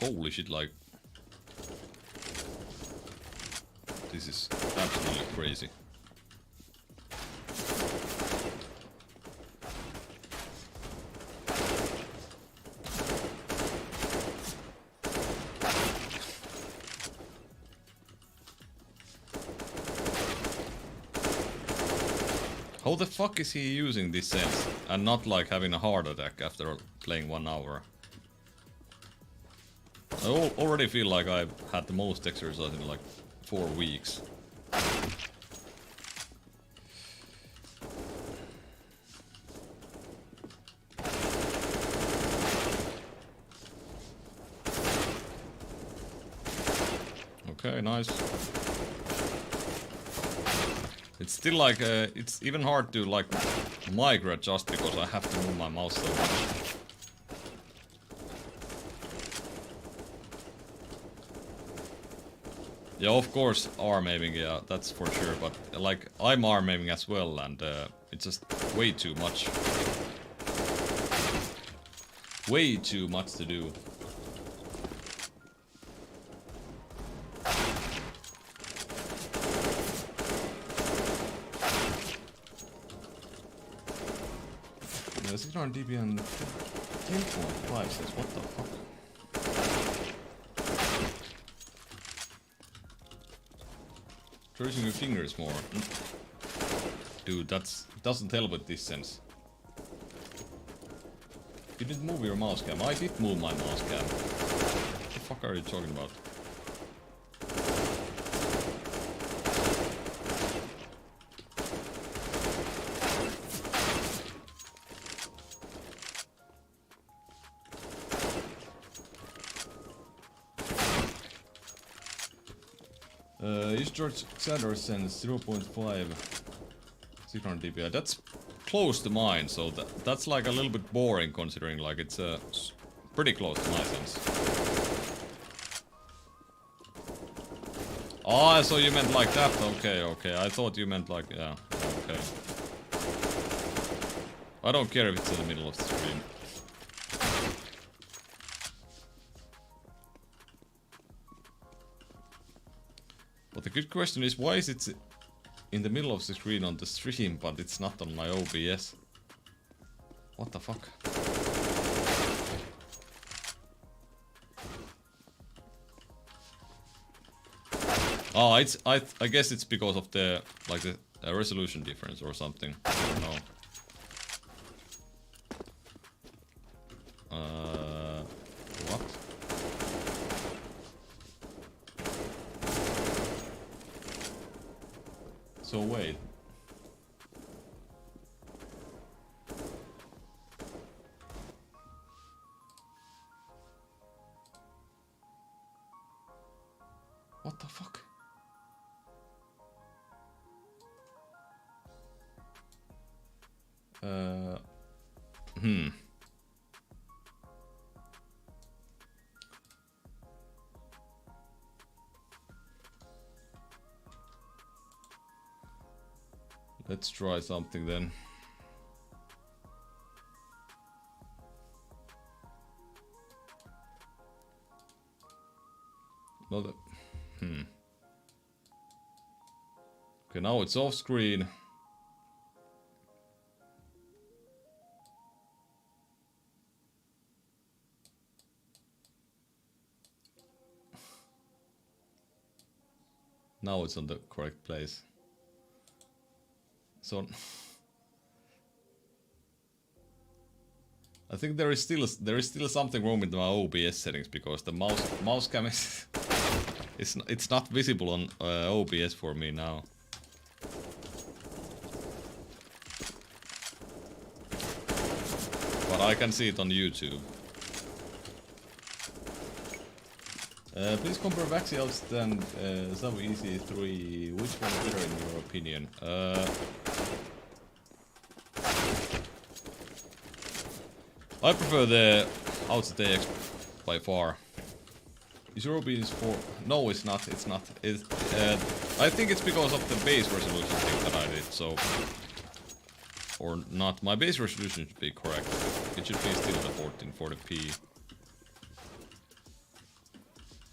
Holy shit, like... This is absolutely crazy. How the fuck is he using this sense and not like having a heart attack after playing 1 hour? I already feel like I've had the most exercise in like 4 weeks. Okay, nice. It's still like, it's even hard to like migrate just because I have to move my mouse so much. Yeah, of course, arm aiming, yeah, that's for sure, but like, I'm arm aiming as well, and it's just way too much. Way too much to do. Yeah, 600 dB and 10.5 says, what the fuck? Tracing your fingers more. Dude, that's doesn't help with this sense. You didn't move your mouse cam. I did move my mouse cam. What the fuck are you talking about? Use George Xander sense 0.5 600 dpi. That's close to mine, so that's like a little bit boring considering like it's pretty close to my sense. Ah, so you meant like that? Okay, okay. I thought you meant like, yeah, okay. I don't care if it's in the middle of the screen. But the good question is, why is it in the middle of the screen on the stream, but it's not on my OBS? What the fuck? Oh, it's I guess it's because of the like the resolution difference or something. I don't know. What? So wait. What the fuck? Let's try something then. Not a, Okay, now it's off screen. Now it's on the correct place. So I think there is still something wrong with my OBS settings because the mouse cam is it's not visible on OBS for me now. but I can see it on YouTube. Please compare Vaxials and Sub EC3. Which one is better in your opinion? I prefer the iTaktech by far. Is your opinion for? No, it's not. It's not. It's, I think it's because of the base resolution thing that I did. So, or not. My base resolution should be correct. It should be still the 1440p.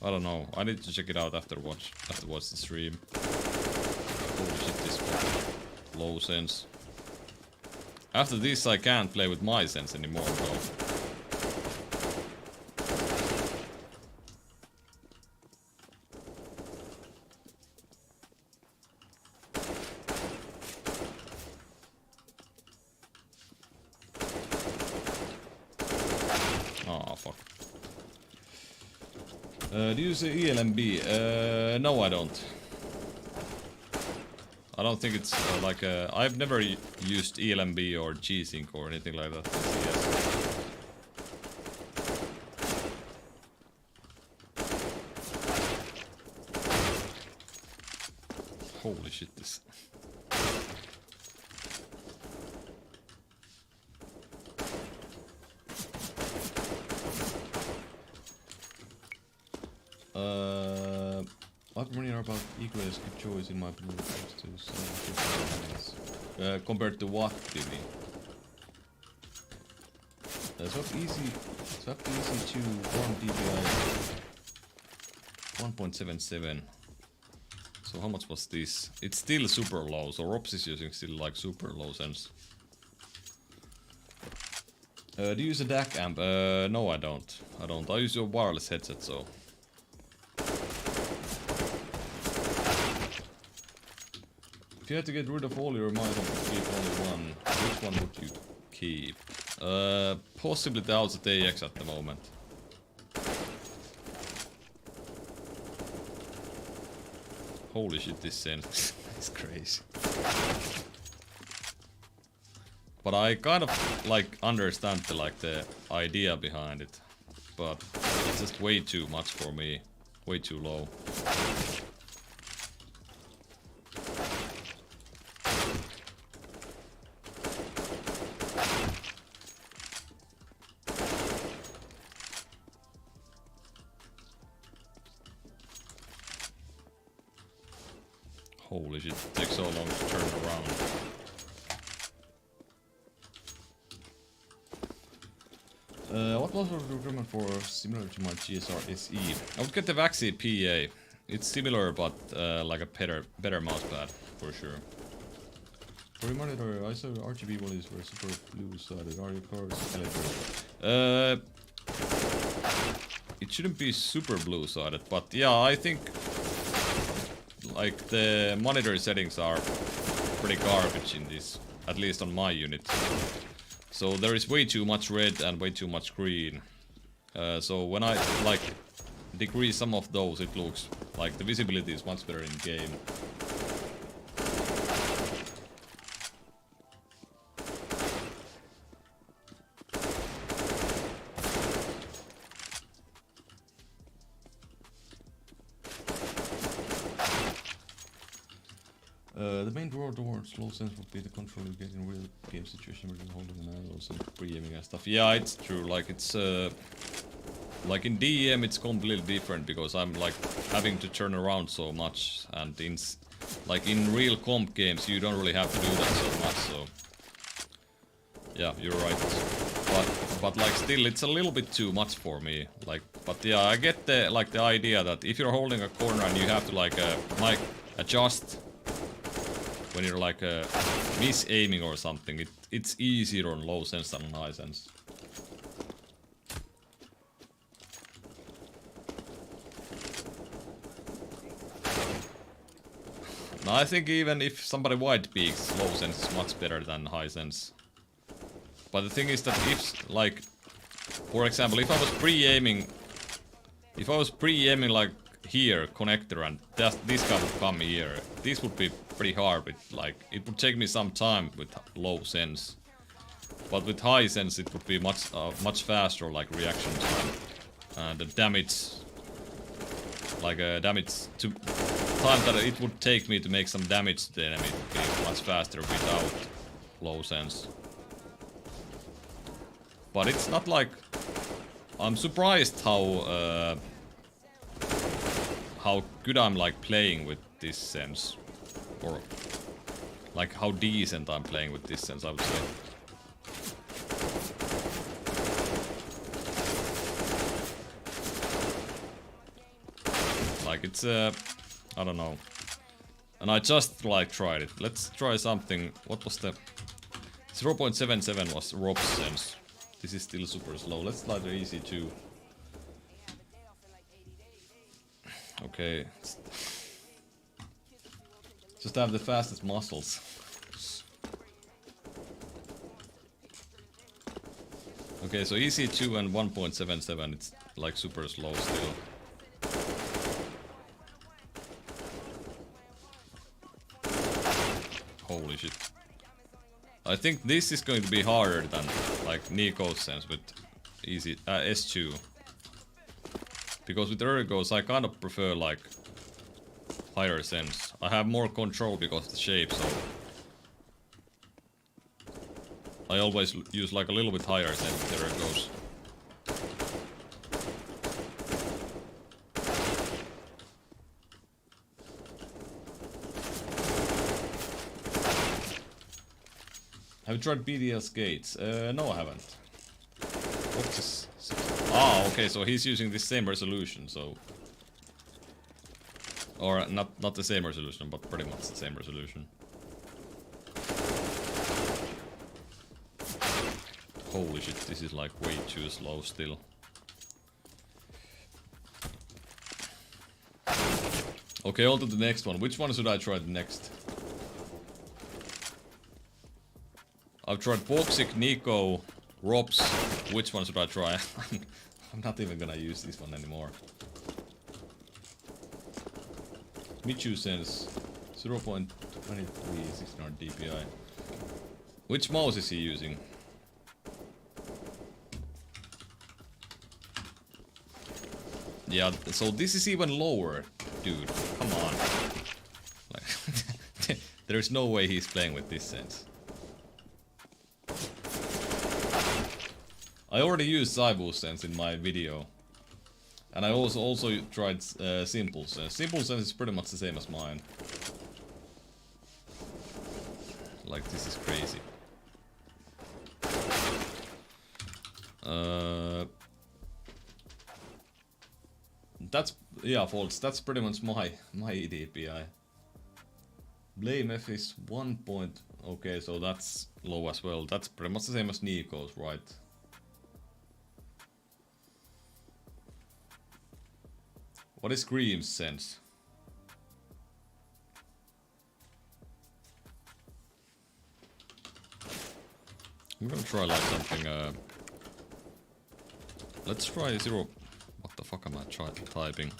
I don't know. I need to check it out after watch the stream. Holy shit, this was low sense. After this, I can't play with my sense anymore, though. Oh, fuck. Do you use ELMB? No, I don't. I don't think it's like a... I've never used ELMB or G-Sync or anything like that. Holy shit, this... What many are about equally as good choice in my opinion to compared to what, do you mean? Swap easy to 1 dpi 1.77. So how much was this? It's still super low, so Robs is using still like super low sense. Do you use a DAC amp? No, I don't. I use a wireless headset, so. If you had to get rid of all your mice and keep only one, which one would you keep? Possibly the iTaktech at the moment. Holy shit, this sense is crazy. But I kind of like understand the idea behind it, but it's just way too much for me, way too low. Holy shit, it takes so long to turn around. What was the requirement for similar to my GSR SE? I would get the Vaxi PA. It's similar, but like a better mousepad for sure. For your monitor, I saw RGB values were super blue-sided. Are your cars calibrated? It shouldn't be super blue-sided, but yeah, I think like the monitor settings are pretty garbage in this, at least on my unit. So there is way too much red and way too much green. So when I like decrease some of those, it looks like the visibility is much better in game. The main draw towards low sense would be the control you get in real game situation where you're holding an arrows and pre-aiming and stuff. Yeah, it's true. Like it's like in DEM it's completely different because I'm like having to turn around so much, and in like in real comp games you don't really have to do that so much. So yeah, you're right. But like still it's a little bit too much for me. Like, but yeah, I get the like the idea that if you're holding a corner and you have to like adjust when you're like miss-aiming or something, it's easier on low sense than on high sense. Now I think even if somebody wide peaks, low sense is much better than high sense. But the thing is that if, like, for example, if I was pre-aiming like here, connector, and this guy would come here, this would be pretty hard, but like, it would take me some time with low sense. But with high sense it would be much faster, like reaction time. And the damage, like damage to time that it would take me to make some damage to the enemy would be much faster without low sense. But it's not like, I'm surprised how good I'm like playing with this sense, or like how decent I'm playing with this sense, I would say. Like it's I don't know. And I just like tried it. Let's try something. What was the 0.77 was Rob's sense. This is still super slow. Let's try the easy too. Okay. Just have the fastest muscles. Okay, so EC2 and 1.77, it's like super slow still. Holy shit. I think this is going to be harder than like Nico's sense with easy S2. Because with Ergo's I kind of prefer like higher sense. I have more control because of the shape, so I always use like a little bit higher sense with Ergo's. Have you tried BDL skates? No, I haven't. What's this? Ah, okay, so he's using the same resolution, so... Or not the same resolution, but pretty much the same resolution. Holy shit, this is like way too slow still. Okay, on to the next one. Which one should I try next? I've tried Boxic, Nico, Robs. Which one should I try? I'm not even gonna use this one anymore. Michu Sense 0.23 600 DPI. Which mouse is he using? Yeah, so this is even lower, dude. Come on. Like, there's no way he's playing with this sense. I already used Saibu Sense in my video. And I also tried Simple Sense. Simple Sense is pretty much the same as mine. Like, this is crazy. That's, yeah, Folds, that's pretty much my DPI. Blame F is 1 point, okay, so that's low as well. That's pretty much the same as Nico's, right? What is Scream's sense? I'm gonna try like something, let's try 0... What the fuck am I typing?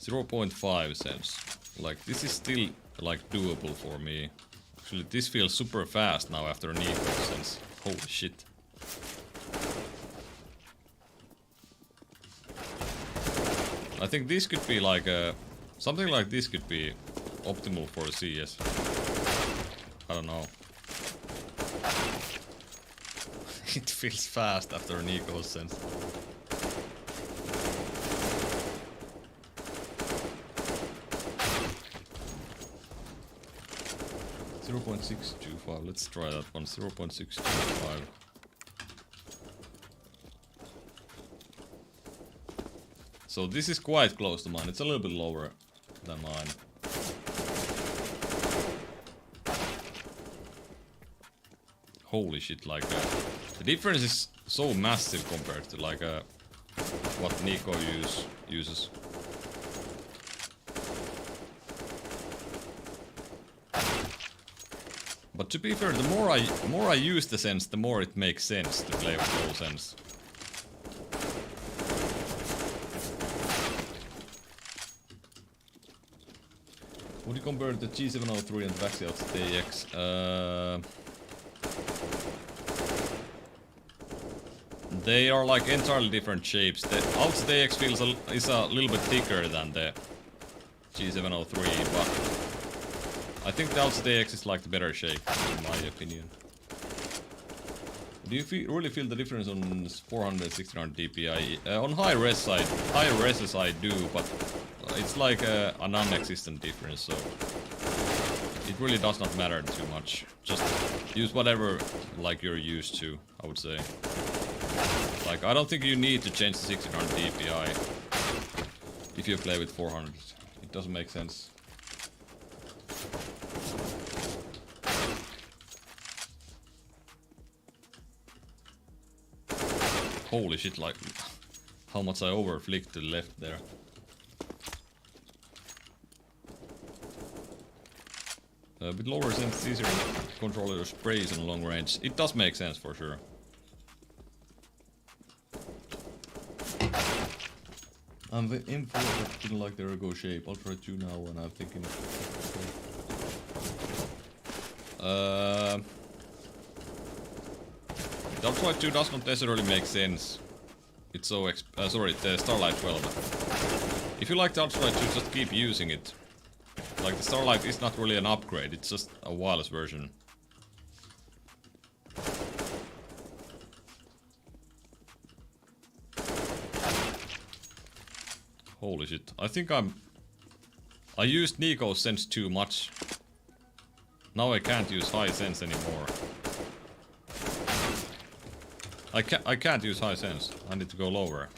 0.5 sense. Like, this is still, like, doable for me. Actually, this feels super fast now after Nico sense. Holy shit. I think this could be like something like this could be optimal for CS. I don't know. It feels fast after Nico's sense. .625. Let's try that one. 0.625. So this is quite close to mine. It's a little bit lower than mine. Holy shit! Like the difference is so massive compared to like what Nico uses. But to be fair, the more I use the sense, the more it makes sense to play with low sense. Would you compare the G703 and Vaxios TX? They are like entirely different shapes. The iTaktech is a little bit thicker than the G703, but I think the iTaktech is like the better shape, in my opinion. Do you really feel the difference on 400 and 1600 dpi? On high res I do, but it's like a non-existent difference, so it really does not matter too much. Just use whatever like you're used to, I would say. Like, I don't think you need to change the 1600 dpi if you play with 400. It doesn't make sense. Holy shit, like how much I overflicked to the left there. A bit lower sense, it's easier to control your sprays on long range. It does make sense for sure. I'm the info that didn't like the ergo shape. I'll try 2 now when I'm thinking. The Ultralight 2 does not necessarily make sense. It's so sorry, the Starlight 12. If you like the Ultralight 2, just keep using it. Like, the Starlight is not really an upgrade, it's just a wireless version. Holy shit, I think I used Nico Sense too much. Now I can't use high sense anymore. I can't use high sense. I need to go lower.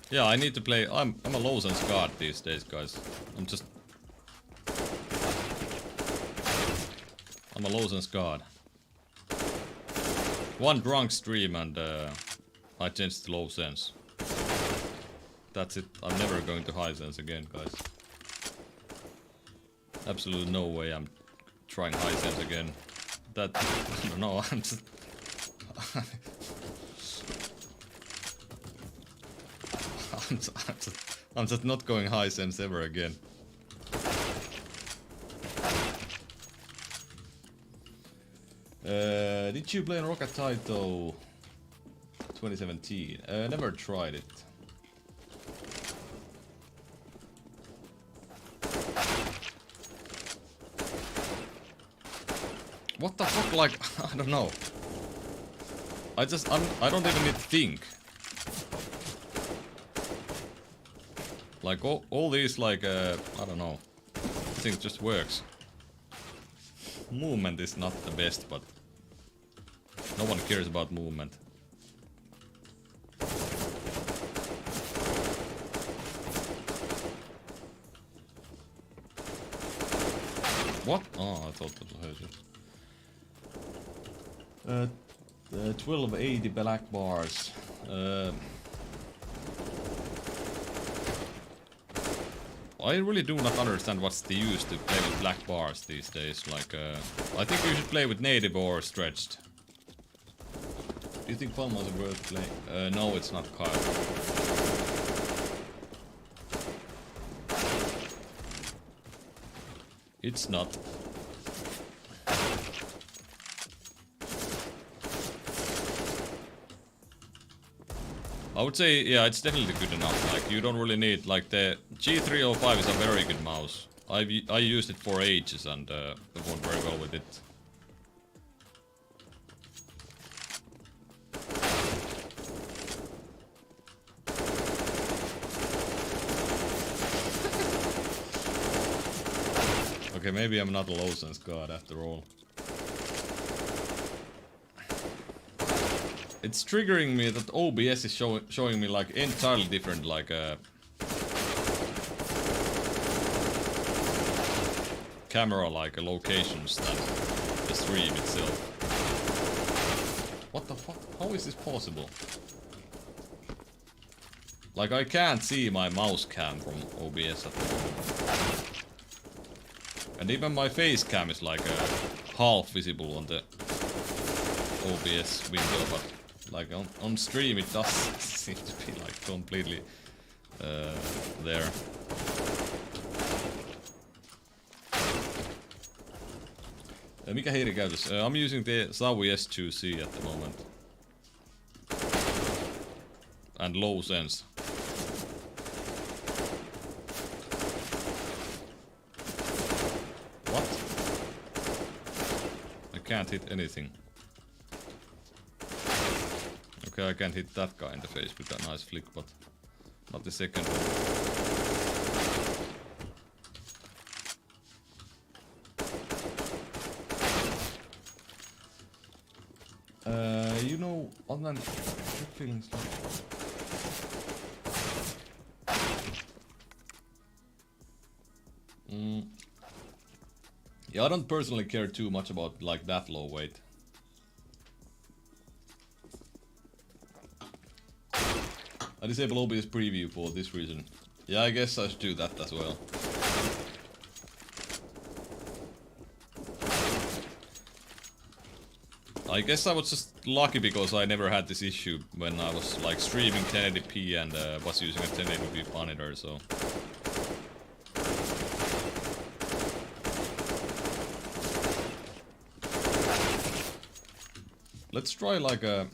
Yeah, I need to play. I'm a low sense god these days, guys. I'm a low sense god. One drunk stream and I changed to low sense. That's it. I'm never going to high sense again, guys. Absolutely no way I'm trying high sense again. That, I don't know, I'm just... I'm just not going high sense ever again. Did you play on Rocket Taito 2017? Never tried it. What the fuck, like, I don't know. I don't even need to think. Like, all these, like, I don't know. I think it just works. Movement is not the best, but no one cares about movement. What? Oh, I thought that was it. 1280 black bars. I really do not understand what's the use to play with black bars these days. Like, I think you should play with native or stretched. Do you think Palma is worth playing? No, it's not, Kyle. It's not. I would say, yeah, it's definitely good enough. Like, you don't really need, like, the G305 is a very good mouse. I used it for ages and performed very well with it. Okay, maybe I'm not a low sense god after all. It's triggering me that OBS is showing me like entirely different like camera like locations than the stream itself. What the fuck? How is this possible? Like, I can't see my mouse cam from OBS at the moment. And even my face cam is like half visible on the OBS window, but like on stream it does seem to be like completely there. Mikä hiiri käytös? I'm using the Sawi S2C at the moment. And low sense. What? I can't hit anything. Okay, I can hit that guy in the face with that nice flick, but not the second one. You know, other than feelings like... Yeah, I don't personally care too much about like that low weight. I disable OBS preview for this reason. Yeah, I guess I should do that as well. I guess I was just lucky because I never had this issue when I was like streaming 1080p and was using a 1080p monitor, so... Let's try like a...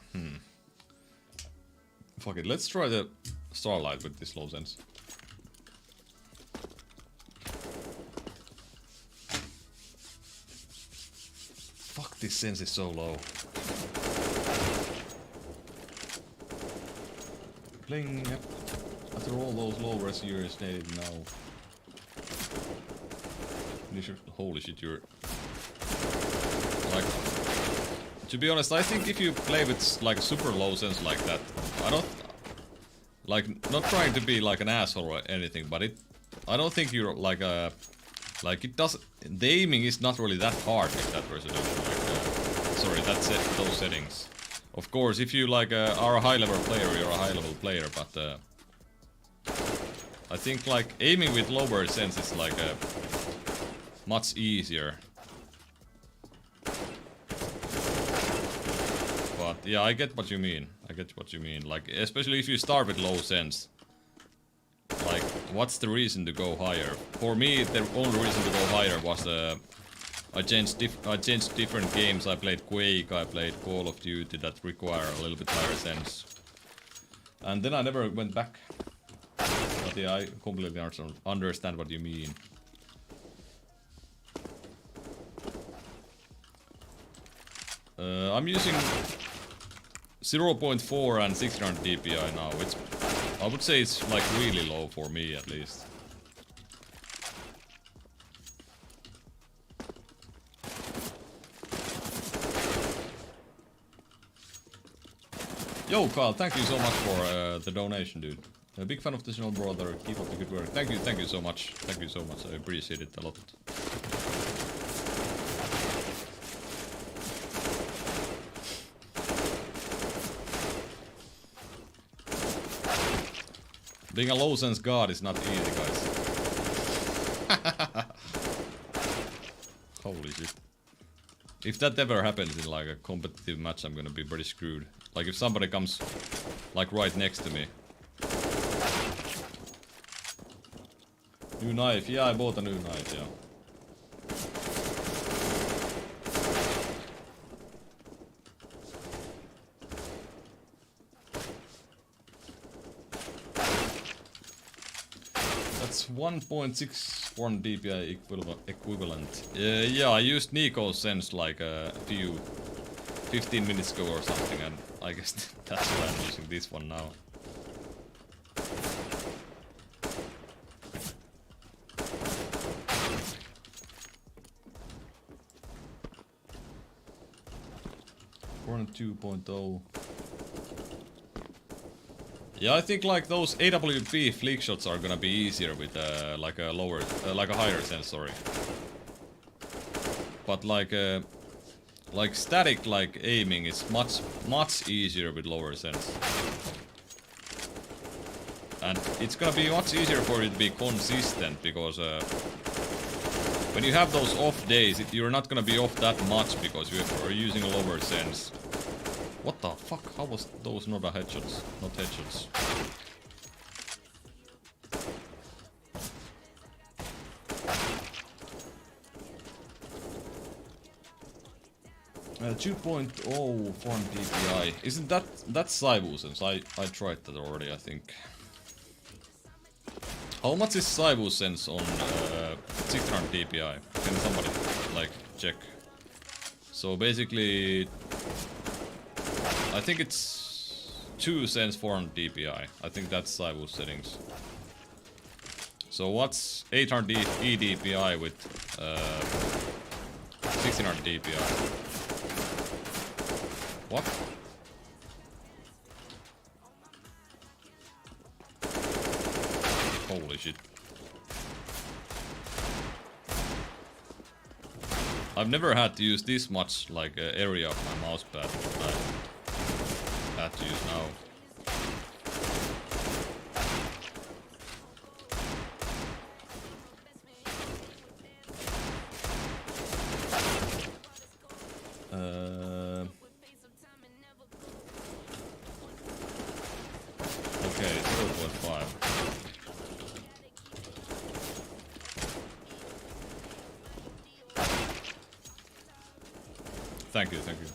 Fuck it, let's try the Starlight with this low sense. Fuck, this sense is so low. Playing after all those low res years needed now. Holy shit, you're... Like... To be honest, I think if you play with like super low sense like that, I don't... Like, not trying to be like an asshole or anything, but I don't think you're like a... Like, it doesn't... The aiming is not really that hard with that resolution. Like, sorry, that's it, those settings. Of course, if you like are a high-level player, you're a high-level player, but... I think like aiming with lower sense is like much easier. But yeah, I get what you mean. I get what you mean. Like, especially if you start with low sense. Like, what's the reason to go higher? For me, the only reason to go higher was I changed different games. I played Quake, I played Call of Duty that require a little bit higher sense. And then I never went back. But yeah, I completely understand what you mean. I'm using 0.4 and 600 dpi now. I would say it's like really low for me at least. Yo, Kyle, thank you so much for the donation, dude. A big fan of the channel, brother. Keep up the good work. Thank you so much. Thank you so much. I appreciate it a lot. Being a low sense god is not easy, guys. Holy shit. If that ever happens in like a competitive match, I'm gonna be pretty screwed. Like if somebody comes like right next to me. New knife, yeah, I bought a new knife, yeah. That's 1.61 dpi equivalent. Yeah, I used Nico's sense like a few 15 minutes ago or something, and I guess that's why I'm using this one now. Current 2.0. Yeah, I think like those AWP flick shots are gonna be easier with like a lower, like a higher sense, sorry. But like static like aiming is much easier with lower sense. And it's gonna be much easier for it to be consistent because when you have those off days, you're not gonna be off that much because you are using a lower sense. What the fuck? How was those not a headshots? Not headshots. 2.0 foreign DPI. Isn't that's Cybusense? I tried that already, I think. How much is Cybusense on 600 DPI? Can somebody like check? So basically, I think it's 2 cents foreign DPI. I think that's Cybu settings. So what's 800 eDPI with 1600 DPI? What? Holy shit. I've never had to use this much like area of my mousepad. I had to use now. Okay, 0.5. Thank you, thank you.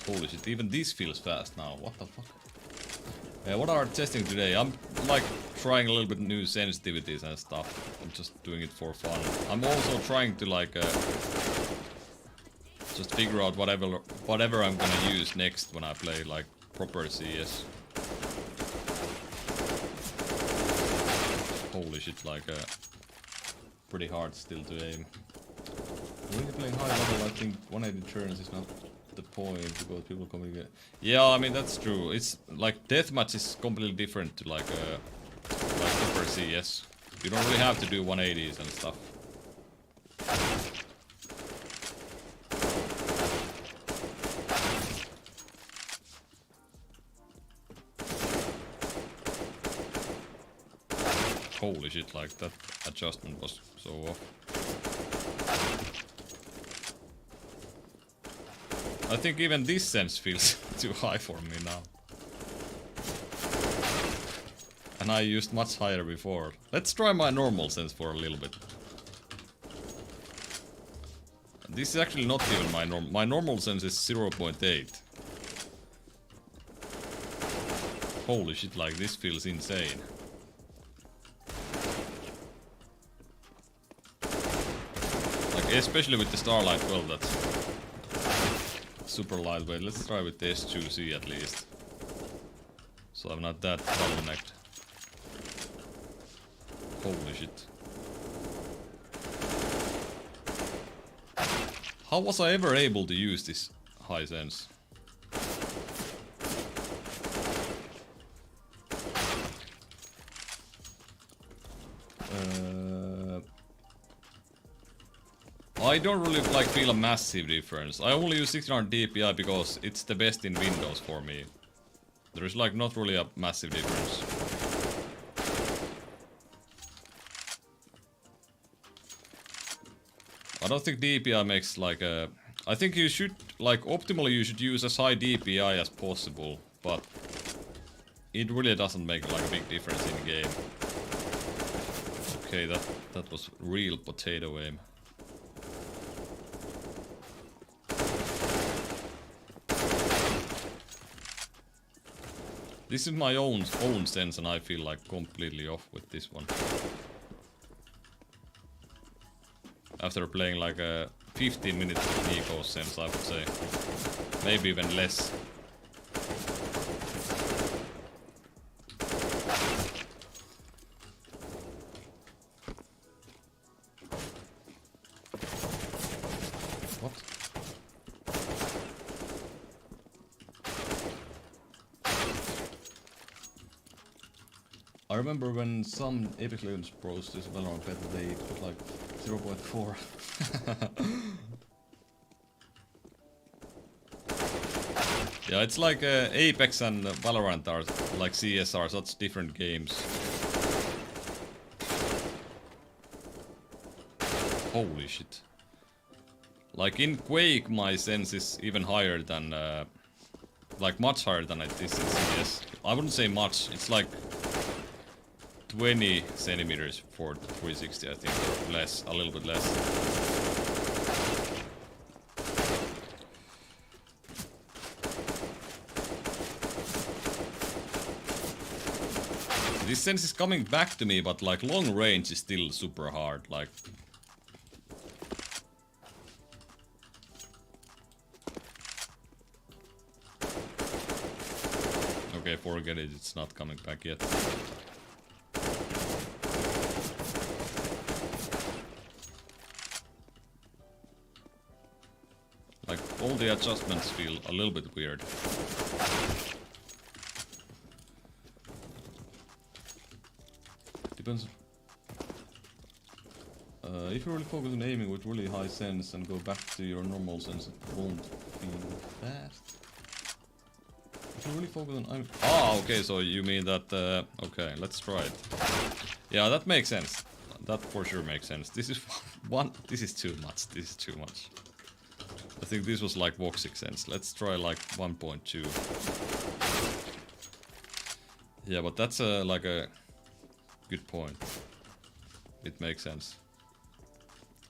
Holy shit, even this feels fast now. What the fuck? What are testing today? I'm like trying a little bit new sensitivities and stuff. I'm just doing it for fun. I'm also trying to like just figure out whatever I'm gonna use next when I play like proper CS. Holy shit, like pretty hard still to aim. When you play high level, I think 180 turns is not the point because people communicate. Yeah, I mean that's true. It's like deathmatch is completely different to like proper CS. You don't really have to do 180s and stuff. Holy shit, like that adjustment was so off. I think even this sense feels too high for me now. And I used much higher before. Let's try my normal sense for a little bit. This is actually not even my normal sense is 0.8. Holy shit, like this feels insane. Like especially with the Starlight 12, that's super lightweight. Let's try with the S2C at least. So I'm not that bottlenecked. Holy shit. How was I ever able to use this high sense? I don't really like feel a massive difference. I only use 1600 DPI because it's the best in Windows for me. There is like not really a massive difference. I don't think DPI makes like a... I think you should, like optimally you should use as high DPI as possible, but it really doesn't make like a big difference in the game. Okay, that was real potato aim. This is my own sense and I feel like completely off with this one. After playing like a 15 minutes of Nico's sense, I would say. Maybe even less. What? I remember when some Apex Legends pros this Valorant beta, they put like 0.4. Yeah, it's like Apex and Valorant are like CS are such different games. Holy shit. Like in Quake, my sense is even higher than, like much higher than it is in CS. I wouldn't say much, it's like 20 centimeters for 360, I think, or less, a little bit less. This sense is coming back to me, but like long range is still super hard, like... Okay, forget it, it's not coming back yet. Like, all the adjustments feel a little bit weird. Depends. If you really focus on aiming with really high sense and go back to your normal sense, it won't feel fast. If you really focus on aiming... Ah, okay, so you mean that... okay, let's try it. Yeah, that makes sense. That for sure makes sense. This is one... This is too much. This is too much. I think this was like voxic sense. Let's try like 1.2. Yeah, but that's like a good point. It makes sense.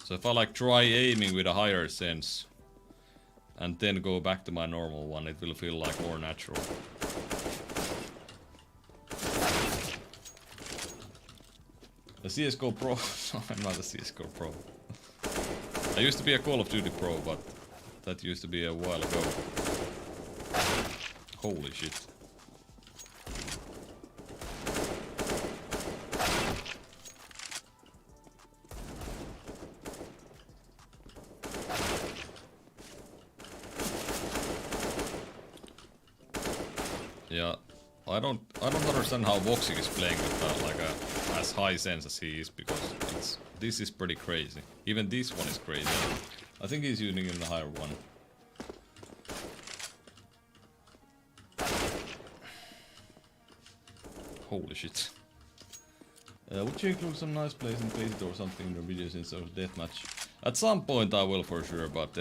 So if I like try aiming with a higher sense and then go back to my normal one, it will feel like more natural. A CSGO Pro? No, I'm not a CSGO Pro. I used to be a Call of Duty Pro, but that used to be a while ago. Holy shit. Yeah, I don't understand how Voxic is playing with like a as high sense as he is, because this is pretty crazy. Even this one is crazy. I think he's using even a higher one. Holy shit. Would you include some nice plays and plays or something in your videos instead of deathmatch? At some point I will for sure, but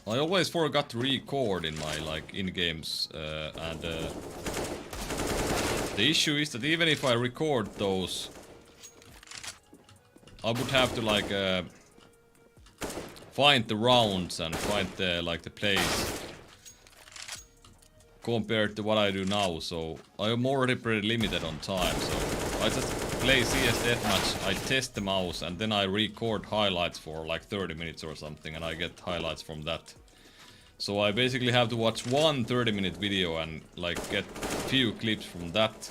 I always forgot to record in my like in-games and the issue is that even if I record those, I would have to like find the rounds and find the like the plays compared to what I do now, so I am already pretty limited on time, so I just play CS Deathmatch, I test the mouse and then I record highlights for like 30 minutes or something and I get highlights from that. So I basically have to watch one 30-minute video and like get few clips from that,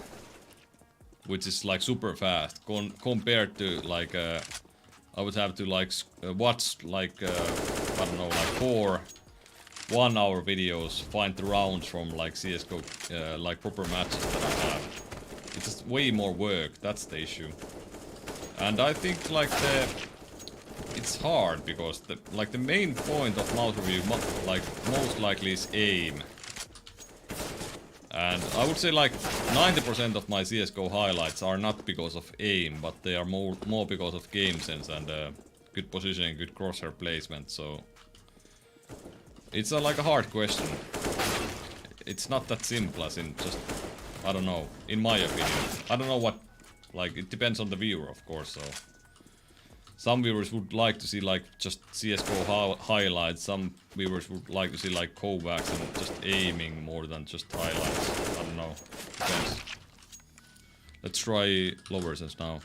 which is like super fast compared to like I would have to like watch like I don't know, like 4 1-hour videos, find the rounds from like CSGO like proper matches that I have. It's just way more work, that's the issue. And I think like it's hard because the main point of mouse review like most likely is aim. And I would say like 90% of my CSGO highlights are not because of aim, but they are more because of game sense and good positioning, good crosshair placement, so... It's like a hard question. It's not that simple as in just... I don't know, in my opinion. I don't know what... Like, it depends on the viewer, of course, so... Some viewers would like to see like just CSGO highlights, some viewers would like to see like comebacks and just aiming more than just highlights. I don't know, depends. Let's try lower sense now.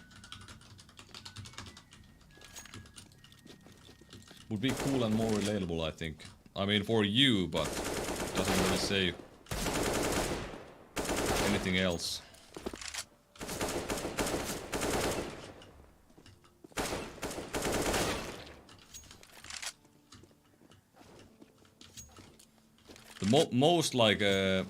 Would be cool and more relatable, I think. I mean for you, but doesn't really say anything else. The most like I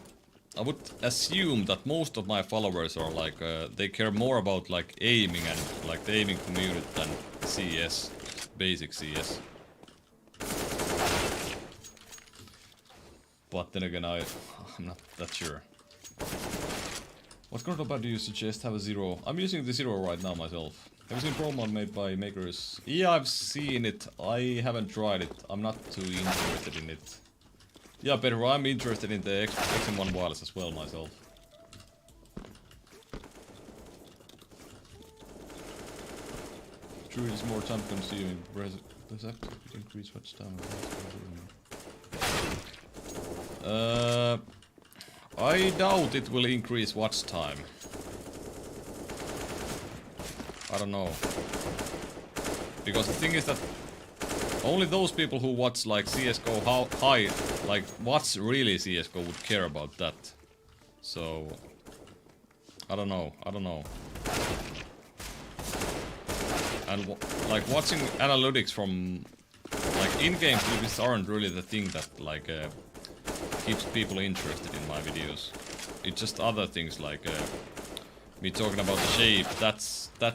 would assume that most of my followers are like they care more about like aiming and like the aiming community than CS, basic CS. But then again, I'm not that sure. What control pad do you suggest have a zero? I'm using the zero right now myself. Have you seen Pro Mod made by makers? Yeah, I've seen it. I haven't tried it. I'm not too interested in it. Yeah, better. I'm interested in the XM1 wireless as well myself. True, it's more time consuming. Does that increase watch time? I doubt it will increase watch time. I don't know. Because the thing is that only those people who watch like CSGO how high, like what's really CSGO would care about that. So I don't know. And like watching analytics from like in-game clips aren't really the thing that like keeps people interested in my videos. It's just other things like me talking about the shape. That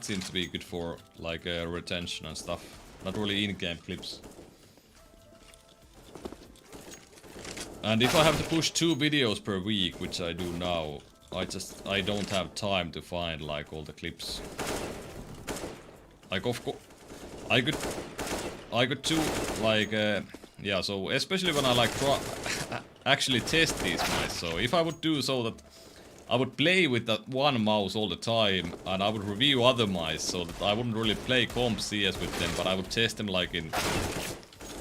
seems to be good for like retention and stuff. Not really in-game clips. And if I have to push 2 videos per week, which I do now, I don't have time to find like all the clips. Like of course, I could do like yeah. So especially when I like actually test these mice. So if I would do so that I would play with that one mouse all the time, and I would review other mice, so that I wouldn't really play comp CS with them, but I would test them like in.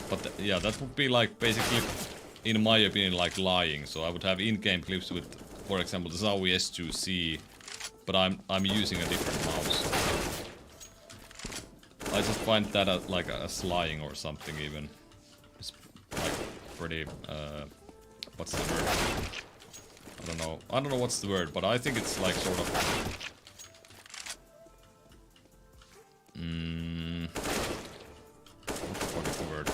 But yeah, that would be like basically, in my opinion, like lying. So I would have in-game clips with, for example, the Zowie S2C, but I'm using a different mouse. I just find that like as lying or something even. It's like pretty what's the word? I don't know what's the word, but I think it's like sort of what is the word?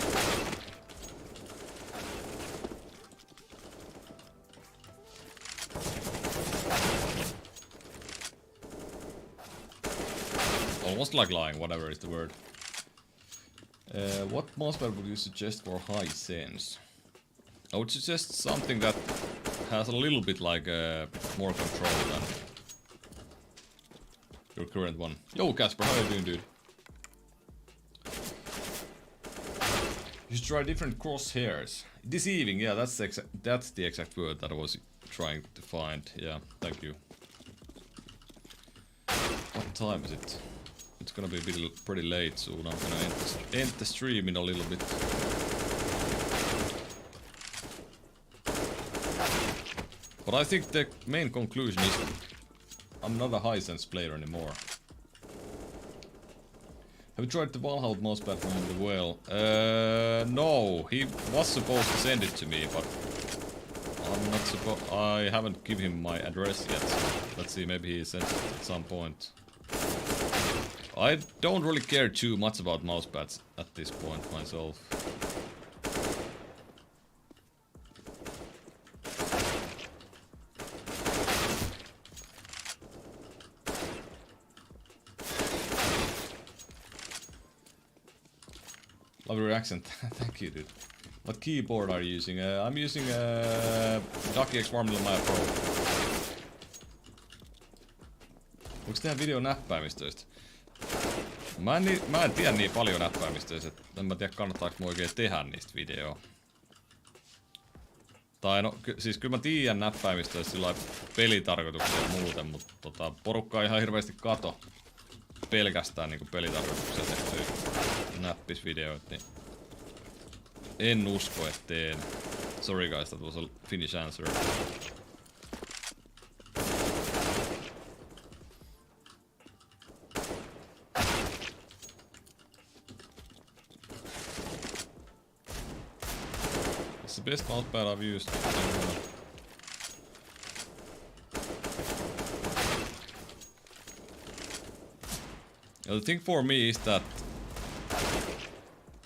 Almost like lying, whatever is the word. What mousepad would you suggest for high sense? I would suggest something that has a little bit like more control than your current one. Yo, Casper, how you doing, dude? You should try different crosshairs. Deceiving, yeah, that's the exact word that I was trying to find. Yeah, thank you. What time is it? It's gonna be a bit pretty late soon. I'm gonna end the stream in a little bit. But I think the main conclusion is I'm not a high-sense player anymore. Have you tried the Valhalla mousepad from the whale? No, he was supposed to send it to me, but I'm not I haven't given him my address yet. So let's see, maybe he sends it at some point. I don't really care too much about mousepads at this point myself. Love your accent. Thank you, dude. What keyboard are you using? I'm using DuckX Formula Maya Pro. Voiko tehdä video näppäimistöistä? Mä en tiedä niin paljon näppäimistöistä, että en mä tiedä kannattaako mun oikein tehdä niistä videoa. Tai no, siis kyllä mä tiedän näppäimistöistä sillä pelitarkoituksia ja muuten, mutta porukka ei ihan hirveästi kato pelkästään niinku pelitarkoituksia tehtyjä näppisvideoita, niin en usko, että teen. Sorry guys, that was a Finnish answer. It's the best mousepad I've used. The thing for me is that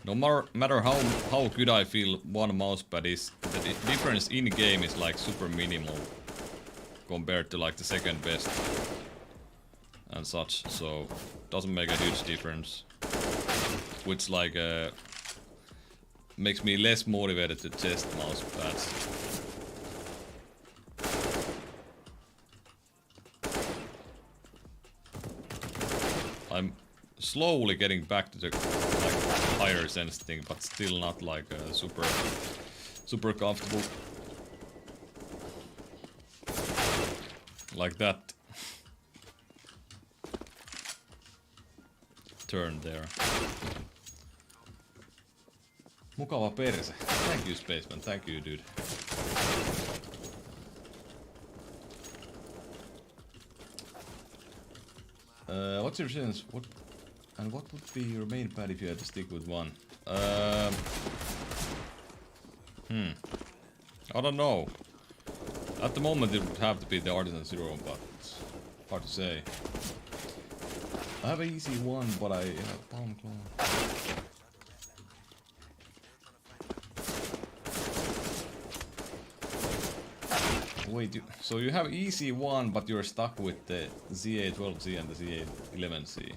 no matter how good I feel one mousepad is, the difference in game is like super minimal compared to like the second best and such, so doesn't make a huge difference, which like makes me less motivated to test mousepads. I'm slowly getting back to the like higher sense thing, but still not like super comfortable. Like that turn there. Mukava perse. Thank you, Spaceman. Thank you, dude. What's your sense? What would be your main pad if you had to stick with one? I don't know. At the moment it would have to be the Artisan Zero, but hard to say. I have an easy one, but I have Palm Claw. Wait, so you have easy one, but you're stuck with the ZA12Z and the ZA11C.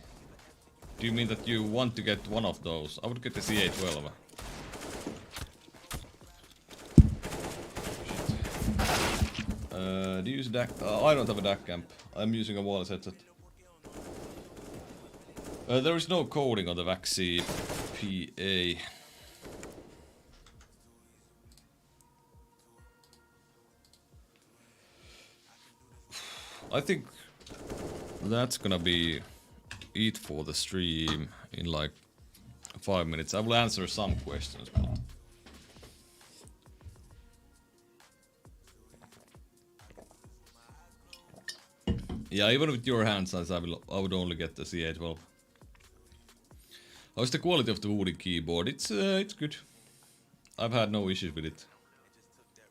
Do you mean that you want to get one of those? I would get the ZA12. Do you use DAC? I don't have a DAC camp. I'm using a wireless headset. There is no coding on the Vaxi PA. I think that's gonna be it for the stream in like 5 minutes. I will answer some questions, but yeah, even with your hand size, I would only get the CA12. How's the quality of the Woody keyboard? It's good. I've had no issues with it.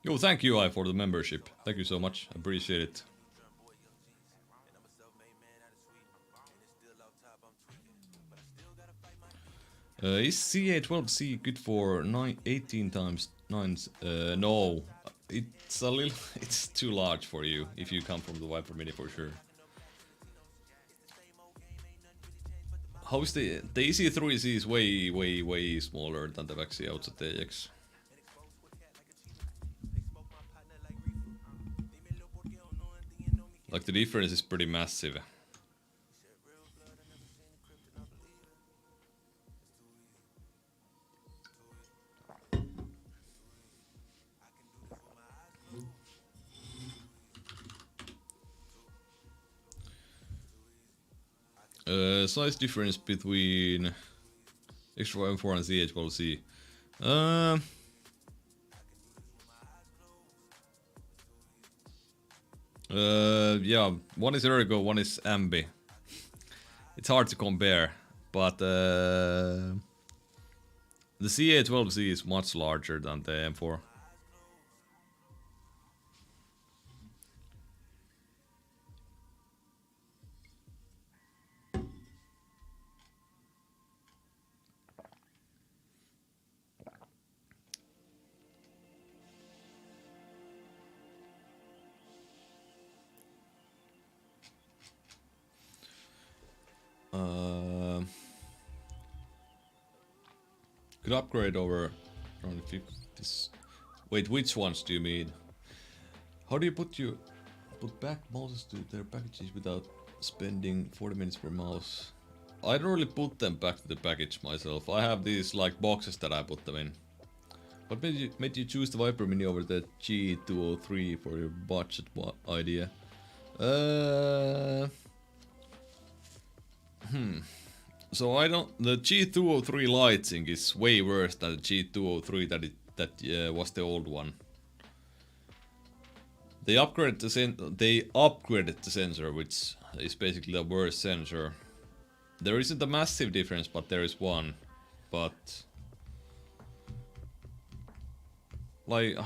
Yo, thank you, I, for the membership. Thank you so much. Appreciate it. Is CA12C good for 18 times 9s? No, it's a little, it's too large for you if you come from the Viper Mini for sure. How's the EC3C is way smaller than the Vaxi outside TX. Like the difference is pretty massive. Size difference between Extra M4 and ZH12C. Yeah, one is Ergo, one is Ambi. It's hard to compare, but the CA12C is much larger than the M4. Could upgrade over around 50s. Wait, which ones do you mean? How do you put back mouses to their packages without spending 40 minutes per mouse? I don't really put them back to the package myself. I have these like boxes that I put them in. What made you choose the Viper Mini over the G203 for your budget idea? So the G203 lighting is way worse than the G203 that was the old one. They upgraded the sensor, which is basically the worst sensor. There isn't a massive difference, but there is one. But like,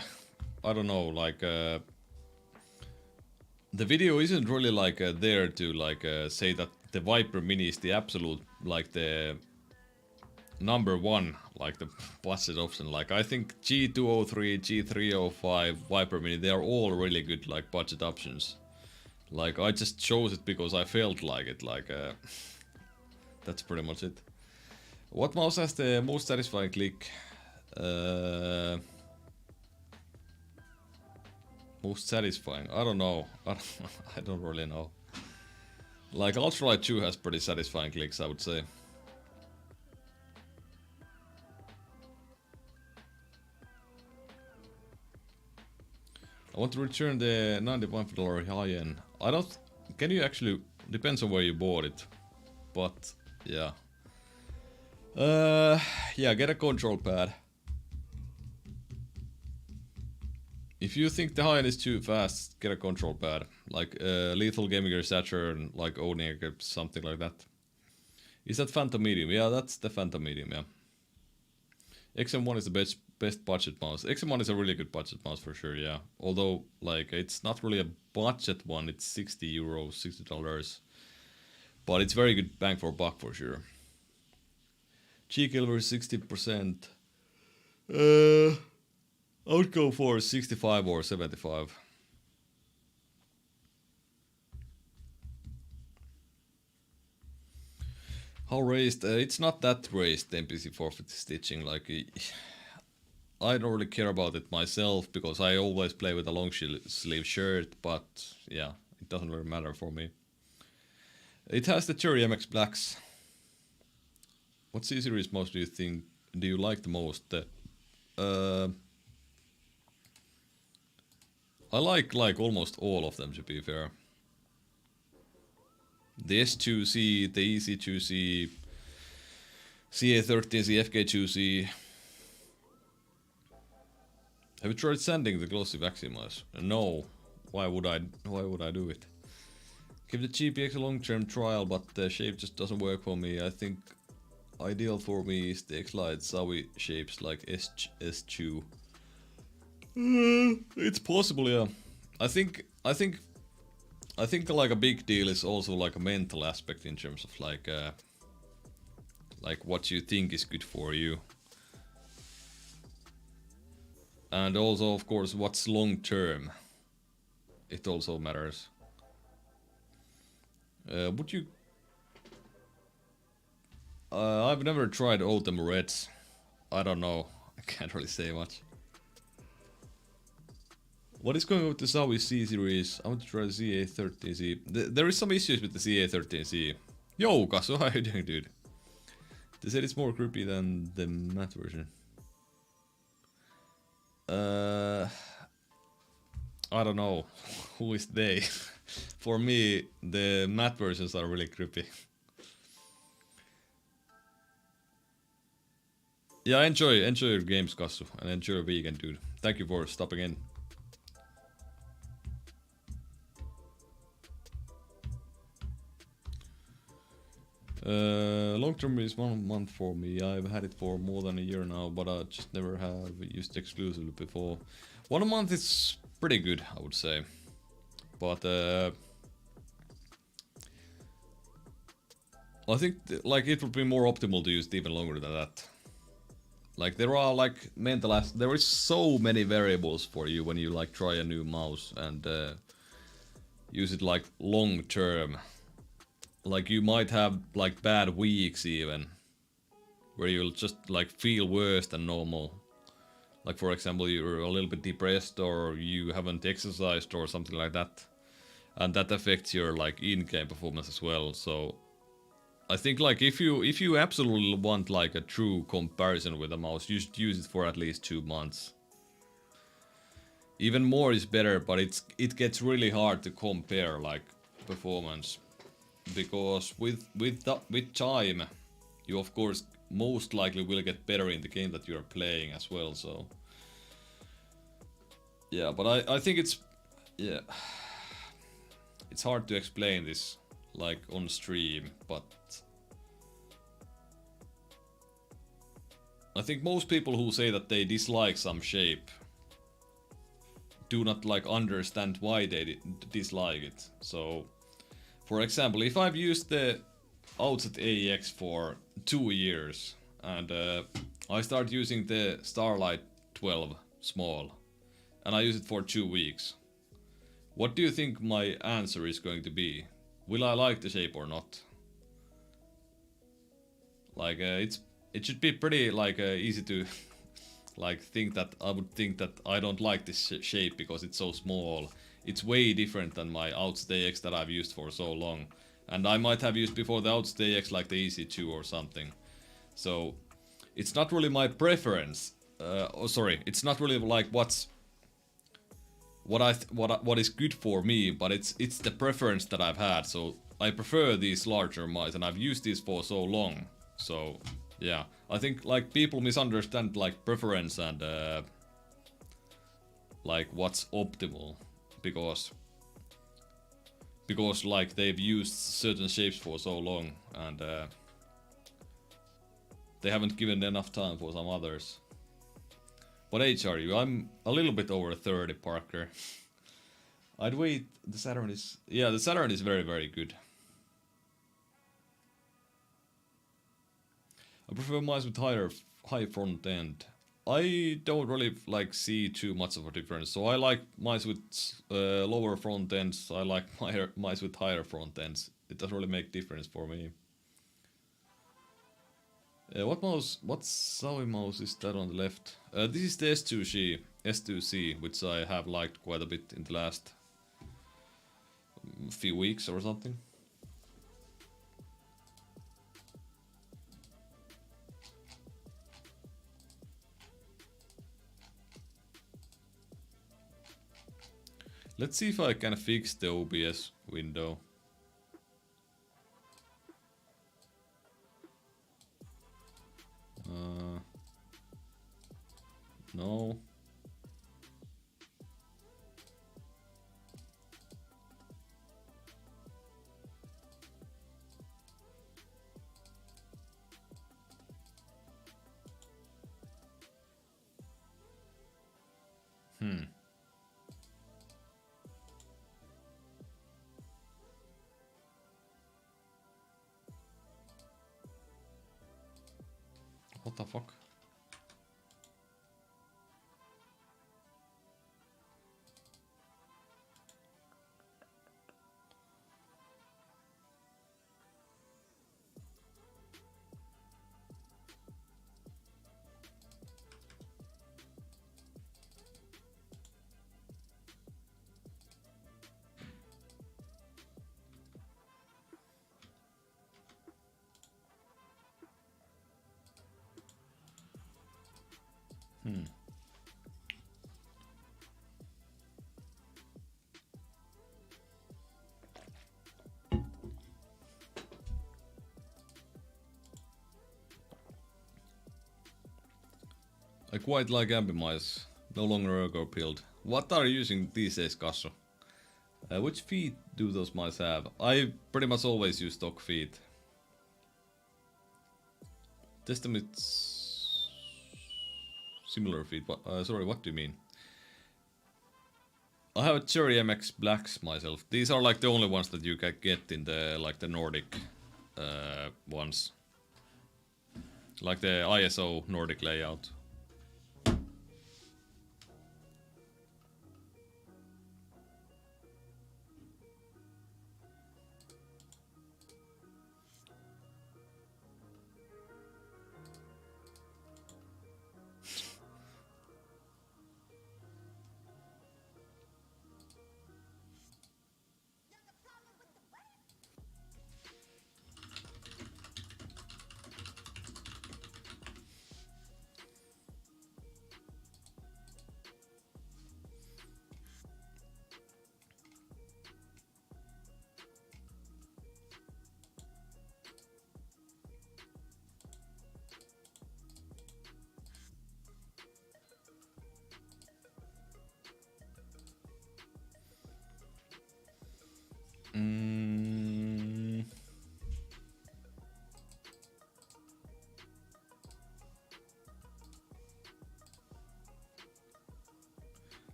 I don't know, like the video isn't really like there to like say that the Viper Mini is the absolute, like the number one, like the budget option. Like I think G203, G305, Viper Mini, they are all really good like budget options. Like I just chose it because I felt like it. Like that's pretty much it. What mouse has the most satisfying click? Most satisfying? I don't know. I don't really know. Like Ultralight 2 has pretty satisfying clicks, I would say. I want to return the $95 high-end. I don't... Can you actually... Depends on where you bought it. But, yeah. Yeah, get a control pad. If you think the high-end is too fast, get a control pad. Like Lethal Gaming Gear Saturn, like owning something like that. Is that Phantom Medium? Yeah, that's the Phantom Medium, yeah. XM1 is the best budget mouse. XM1 is a really good budget mouse for sure, yeah. Although, like, it's not really a budget one, it's €60, $60. But it's very good bang for buck for sure. G-Killer 60%. I would go for 65 or 75. How raised? It's not that raised, the MPC 450 stitching. Like, I don't really care about it myself because I always play with a long sleeve shirt, but yeah, it doesn't really matter for me. It has the Cherry MX Blacks. What C-series mouse do you like the most? I like almost all of them, to be fair. The S2C, the EC2C, CA13C, FK2C. Have you tried sanding the glossy Vaximas? No. Why would I do it? Give the GPX a long-term trial, but the shape just doesn't work for me. I think ideal for me is the X-Lite Zowie shapes like S2. It's possible, yeah. I think like a big deal is also like a mental aspect in terms of like what you think is good for you. And also, of course, what's long term. It also matters. Would you... I've never tried Autumn Reds. I don't know. I can't really say much. What is going on with the Zowie C series? I want to try the CA13C. There is some issues with the CA13C. Yo, Kasu, how are you doing, dude? They said it's more creepy than the matte version. I don't know. Who is they? For me, the matte versions are really creepy. Yeah, enjoy your games, Kasu, and enjoy your weekend, dude. Thank you for stopping in. Long term is 1 month for me. I've had it for more than a year now, but I just never have used it exclusively before. 1 month is pretty good, I would say. But I think like it would be more optimal to use it even longer than that. Like there are like there is so many variables for you when you like try a new mouse and use it like long term. Like you might have like bad weeks even, where you'll just like feel worse than normal. Like for example, you're a little bit depressed or you haven't exercised or something like that, and that affects your like in-game performance as well. So I think like if you absolutely want like a true comparison with a mouse, you should use it for at least 2 months. Even more is better, but it gets really hard to compare like performance. Because with time, you of course most likely will get better in the game that you're playing as well. So yeah, but I think it's hard to explain this like on stream, but I think most people who say that they dislike some shape do not like understand why they dislike it. So for example, if I've used the Outset AEX for 2 years and I start using the Starlight 12 small and I use it for 2 weeks, what do you think my answer is going to be? Will I like the shape or not? Like it should be pretty like easy to like think that I would think that I don't like this shape because it's so small. It's way different than my Outset AX that I've used for so long. And I might have used before the OutStayX like the EC2 or something. So it's not really my preference. It's not really like what is good for me, but it's the preference that I've had. So I prefer these larger mice, and I've used these for so long. So yeah, I think like people misunderstand like preference and like what's optimal because like they've used certain shapes for so long and they haven't given enough time for some others. What age are you? I'm a little bit over 30, Parker. I'd wait. The Saturn is... Yeah, the Saturn is very, very good. I prefer mice with high front end. I don't really like see too much of a difference. So I like mice with lower front ends. I like mice with higher front ends. It doesn't really make difference for me. What Zowie mouse is that on the left? This is the S2C, which I have liked quite a bit in the last few weeks or something. Let's see if I can fix the OBS window. No. What the fuck? I quite like Ambimice, no longer ergo pilled. What are you using these days, Kasso? Which feet do those mice have? I pretty much always use stock feet. Test it's similar feet. Sorry, what do you mean? I have a Cherry MX Blacks myself. These are like the only ones that you can get in the like the Nordic ones, like the ISO Nordic layout.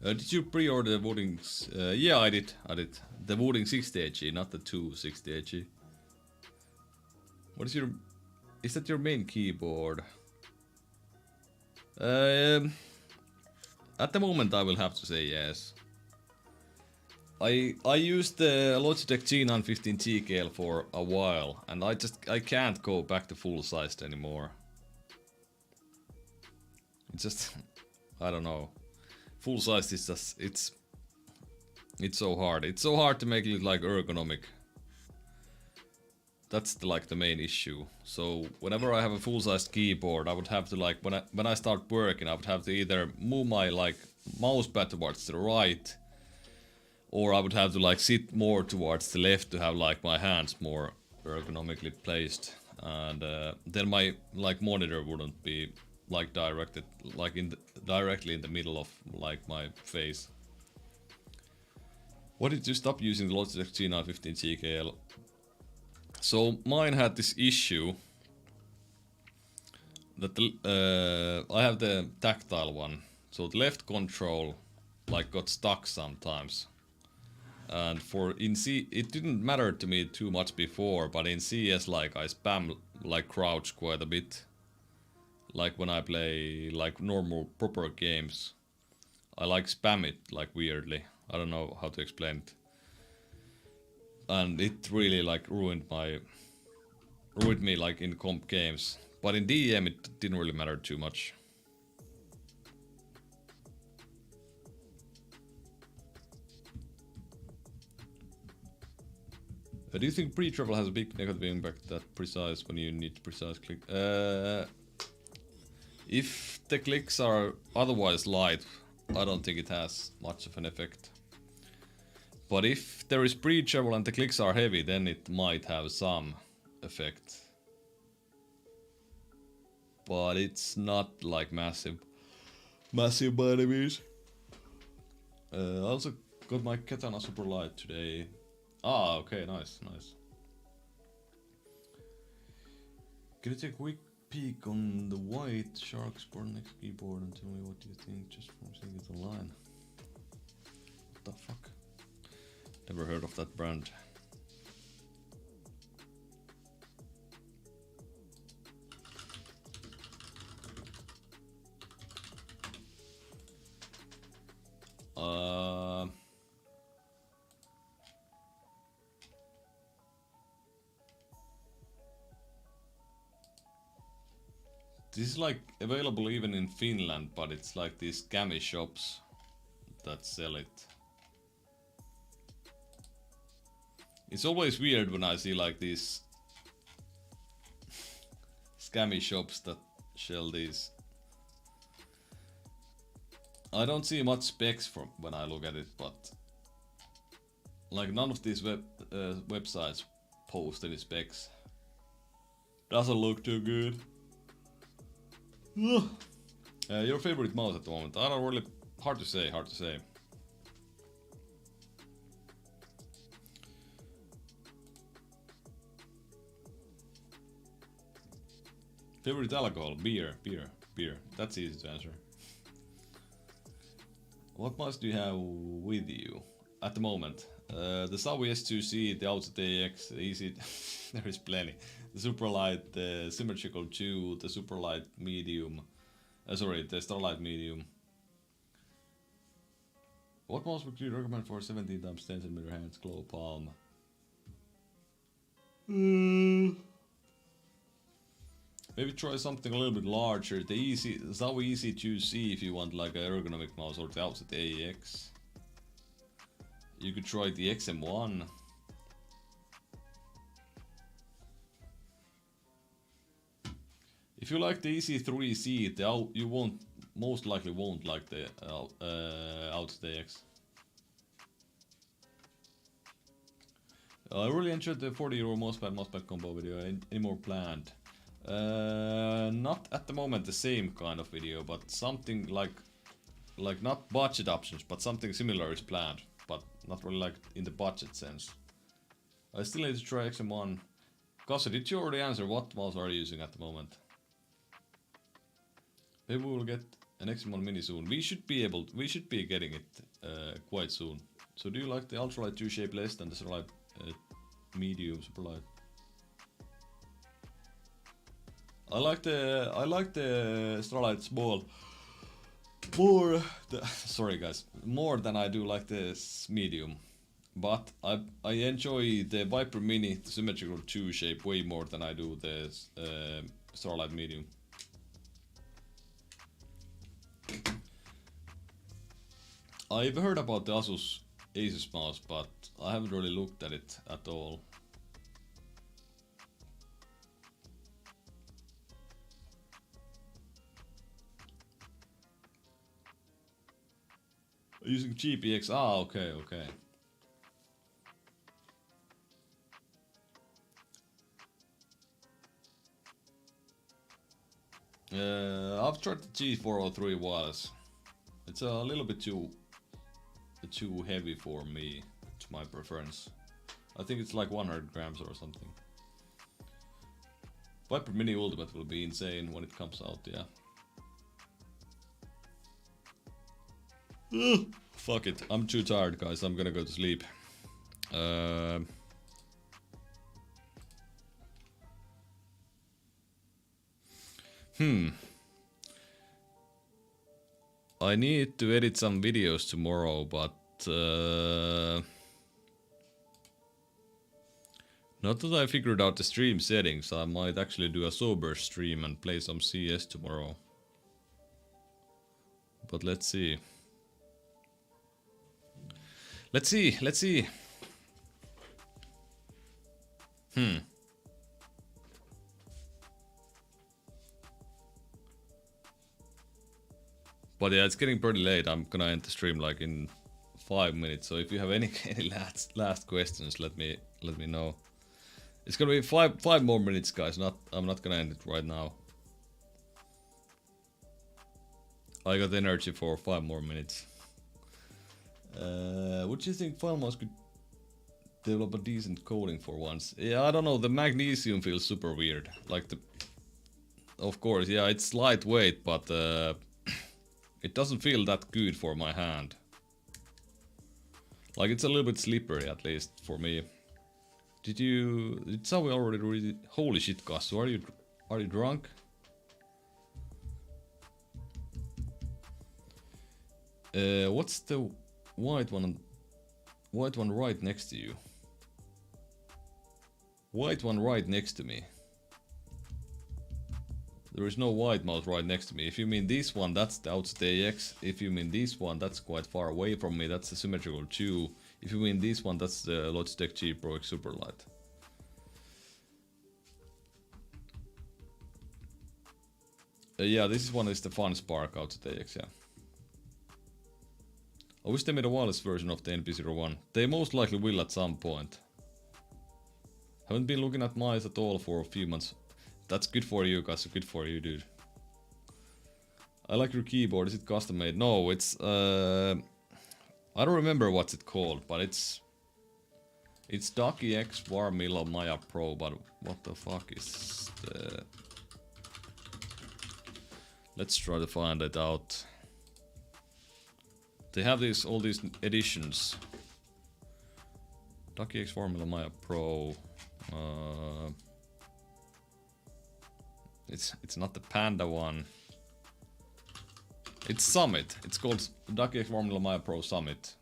Did you pre-order the Wooding? Yeah, I did. The Wooding 60HE, not the 260HE. What is your... Is that your main keyboard? At the moment I will have to say yes. I used the Logitech G915 TKL for a while, and I can't go back to full sized anymore. It's just... I don't know. Full size is just... It's so hard. It's so hard to make it like ergonomic. That's like the main issue. So whenever I have a full-sized keyboard, I would have to like when I start working, I would have to either move my like mouse pad towards the right, or I would have to like sit more towards the left to have like my hands more ergonomically placed, and then my like monitor wouldn't be like directed like directly in the middle of like my face. Why did you stop using the Logitech G915 GKL? So mine had this issue that I have the tactile one, so the left control like got stuck sometimes. And in C, it didn't matter to me too much before, but in CS like I spam like crouch quite a bit. Like when I play like normal proper games, I like spam it like weirdly. I don't know how to explain it. And it really like ruined me like in comp games. But in DM it didn't really matter too much. Do you think pre-travel has a big negative impact that precise when you need precise click? If the clicks are otherwise light, I don't think it has much of an effect. But if there is pre-travel and the clicks are heavy, then it might have some effect. But it's not like massive by any means. I also got my Katana Super Light today. Ah, okay, nice. Can you take a quick peek on the white Shark Sport next keyboard and tell me what you think just from seeing it online? What the fuck? Never heard of that brand. This is like available even in Finland, but it's like these scammy shops that sell it. It's always weird when I see like these scammy shops that sell these. I don't see much specs from when I look at it, but like none of these websites post any specs. Doesn't look too good. Your favorite mouse at the moment? I don't really. Hard to say. Favorite alcohol? Beer. That's easy to answer. What mouse do you have with you at the moment? The Zowie S2C, the iTaktech AX, the Easy. There is plenty. The Superlight, the Symmetrical 2, the Superlight Medium. The Starlight Medium. What mouse would you recommend for 17x10cm hands, glow palm? Maybe try something a little bit larger. The Zowie Easy2C if you want like an ergonomic mouse, or the iTaktech AX. You could try the XM1. If you like the EC3C, you most likely won't like the iTaktech AX. I really enjoyed the 40€ mousepad combo video. Any more planned? Not at the moment the same kind of video, but something like not budget options, but something similar is planned, but not really like in the budget sense. I still need to try XM1. Kasa, did you already answer what mouse are you using at the moment? Maybe we will get an XM1 mini soon. We should be getting it quite soon. So do you like the ultralight 2 shape less than the Starlight medium Superlight? I like the Starlight small more than I do like this medium. But I enjoy the Viper Mini, the symmetrical 2 shape, way more than I do the Starlight medium. I've heard about the Asus mouse, but I haven't really looked at it at all. Using GPX. Ah, okay, okay. I've tried the G403 wireless. It's a little bit too heavy for me, to my preference. I think it's like 100 grams or something. Viper Mini Ultimate will be insane when it comes out, yeah. Fuck it, I'm too tired, guys. I'm gonna go to sleep. I need to edit some videos tomorrow, but not that I figured out the stream settings. I might actually do a sober stream and play some CS tomorrow. But let's see. Let's see. But yeah, it's getting pretty late. I'm gonna end the stream like in 5 minutes. So if you have any last questions, let me know. It's gonna be five more minutes, guys. I'm not gonna end it right now. I got energy for 5 more minutes. What do you think FileMouse could develop a decent coding for once? Yeah, I don't know. The magnesium feels super weird. Like of course, yeah, it's lightweight, but it doesn't feel that good for my hand. Like, it's a little bit slippery, at least for me. Did someone already read it? Holy shit, Kassu, are you drunk? What's the white one right next to you? White one right next to me. There is no white mouse right next to me. If you mean this one, that's the OutStayX. If you mean this one, that's quite far away from me. That's the Symmetrical 2. If you mean this one, that's the Logitech G Pro X Superlight. Yeah, this one is the Fun Spark OutStayX, yeah. I wish they made a wireless version of the NP01. They most likely will at some point. Haven't been looking at mice at all for a few months. That's good for you, guys. Good for you, dude. I like your keyboard. Is it custom made? No, it's I don't remember what's it called, but it's Ducky X Warmilla Maya Pro. But what the fuck is the? Let's try to find it out. They have all these editions. Ducky X Warmilla Maya Pro. It's not the Panda one. It's Summit. It's called Ducky X Warmilla Maya Pro Summit.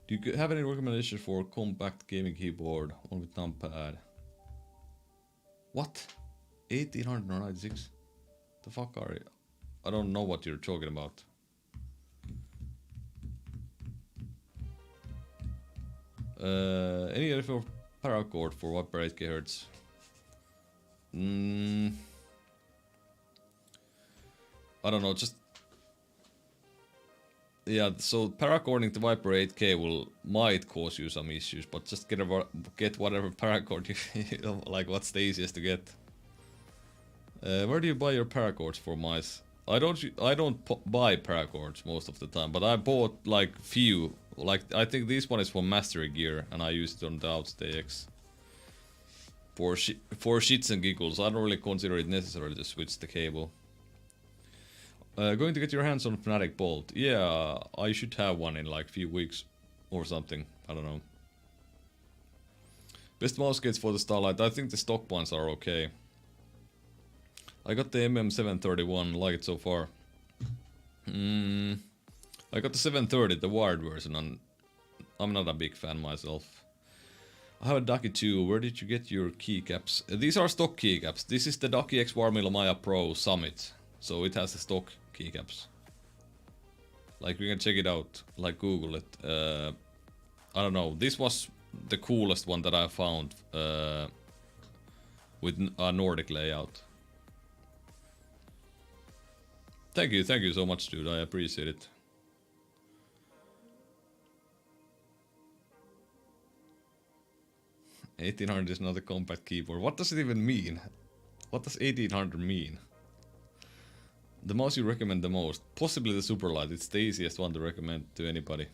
Do you have any recommendations for compact gaming keyboard, one with numpad? What? 1896? The fuck are you? I don't know what you're talking about. Any other for paracord for Viper 8 GHz? I don't know, just... Yeah, so paracording to Viper 8K might cause you some issues, but just get whatever paracord you like, what's the easiest to get. Where do you buy your paracords for mice? I don't buy paracords most of the time, but I bought like few. Like, I think this one is from Mastery Gear, and I used it on the OutStayX. For shits and giggles, I don't really consider it necessary to switch the cable. Going to get your hands on Fnatic Bolt. Yeah, I should have one in like a few weeks or something. I don't know. Best mouse kits for the Starlight. I think the stock ones are okay. I got the MM731, like it so far. I got the 730, the wired version, and I'm not a big fan myself. I have a Ducky 2. Where did you get your keycaps? These are stock keycaps. This is the Ducky X Warmilla Maya Pro Summit. So it has the stock keycaps. Like, you can check it out. Like, Google it. I don't know. This was the coolest one that I found with a Nordic layout. Thank you so much, dude. I appreciate it. $1800 is not a compact keyboard. What does it even mean? What does 1800 mean? The mouse you recommend the most? Possibly the Superlight. It's the easiest one to recommend to anybody.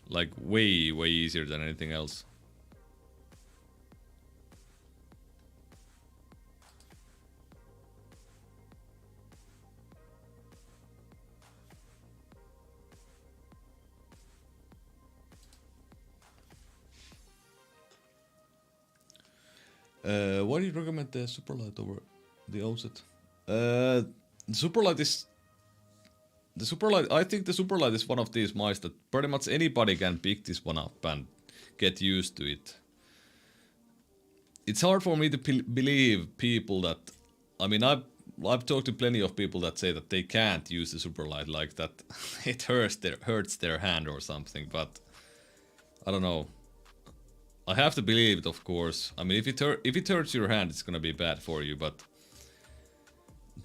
Like way easier than anything else. Why do you recommend the Superlight over the OZ? Superlight is... The Superlight, I think the Superlight is one of these mice that pretty much anybody can pick this one up and get used to it. It's hard for me to believe people that... I mean, I've talked to plenty of people that say that they can't use the Superlight, like that it hurts their hand or something, but... I don't know. I have to believe it, of course. I mean, if it hurts your hand, it's gonna be bad for you, but...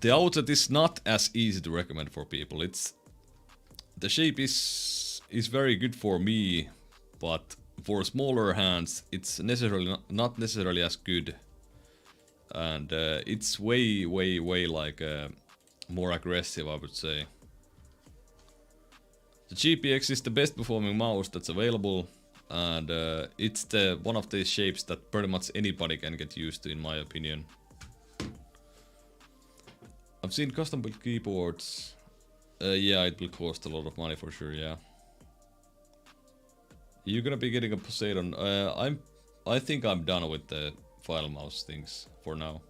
The outlet is not as easy to recommend for people. The shape is very good for me, but for smaller hands, it's not necessarily as good, and it's way like more aggressive, I would say. The GPX is the best performing mouse that's available, and it's one of these shapes that pretty much anybody can get used to, in my opinion. I've seen custom built keyboards. Yeah, it will cost a lot of money for sure, yeah. You're gonna be getting a Poseidon. I think I'm done with the file mouse things for now.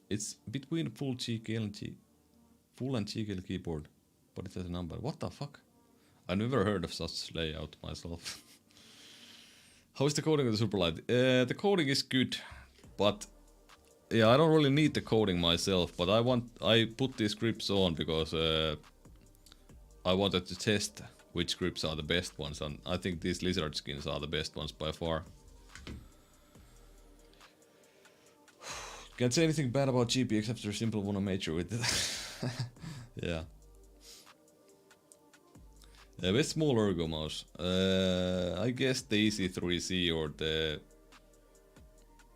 It's between full and GKL keyboard, but it has a number. What the fuck? I've never heard of such layout myself. How is the coding of the Superlight? The coding is good, but yeah, I don't really need the coding myself, but I put these scripts on because I wanted to test which scripts are the best ones, and I think these lizard skins are the best ones by far. Can't say anything bad about GPX after a simple one major with it. Yeah. Best small ergo mouse. I guess the EC3C or the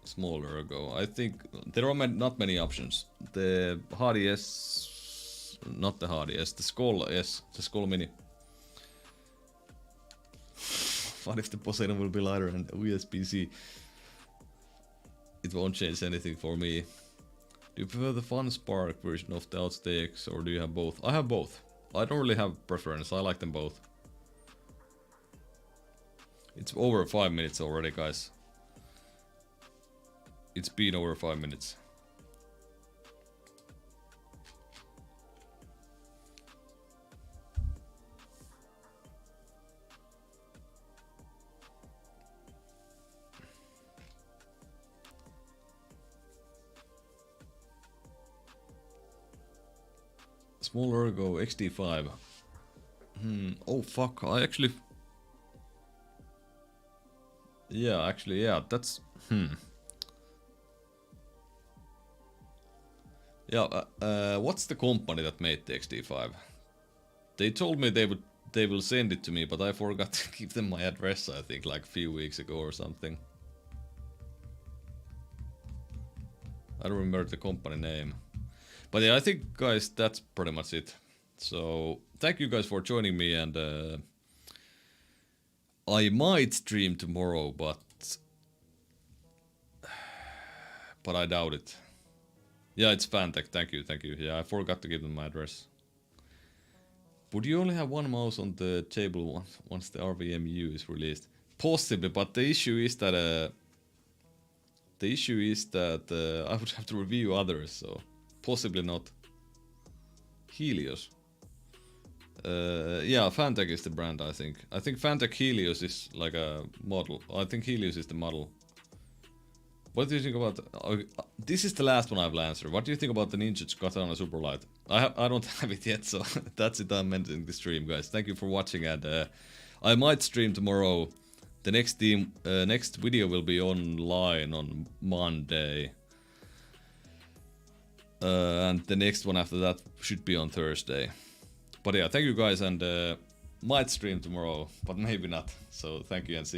small ergo. I think there are not many options. The Hardy S, not the Hardy S, the Skull S, the Skull Mini. What if the Poseidon will be lighter and USB-C? It won't change anything for me. Do you prefer the Fun Spark version of the OutStakes, or do you have both? I have both. I don't really have preference, I like them both. It's over 5 minutes already, guys. It's been over 5 minutes. Small ergo XT5. Oh fuck, I actually... Yeah, actually, yeah, that's... Yeah, what's the company that made the XT5? They told me they will send it to me, but I forgot to give them my address, I think, like a few weeks ago or something. I don't remember the company name. But yeah, I think, guys, that's pretty much it. So, thank you guys for joining me, and I might stream tomorrow, but I doubt it. Yeah, it's Fantech, thank you. Yeah, I forgot to give them my address. Would you only have one mouse on the table once the RVMU is released? Possibly, but the issue is that I would have to review others, so possibly not. Helios. Yeah, Fantech is the brand, I think. I think Fantech Helios is like a model. I think Helios is the model. What do you think about... this is the last one I will answer. What do you think about the Ninja Katana Superlight? I don't have it yet, so that's it. I'm ending the stream, guys. Thank you for watching, and I might stream tomorrow, The next video will be online on Monday. And the next one after that should be on Thursday. But yeah, thank you guys, and might stream tomorrow, but maybe not. So thank you and see you.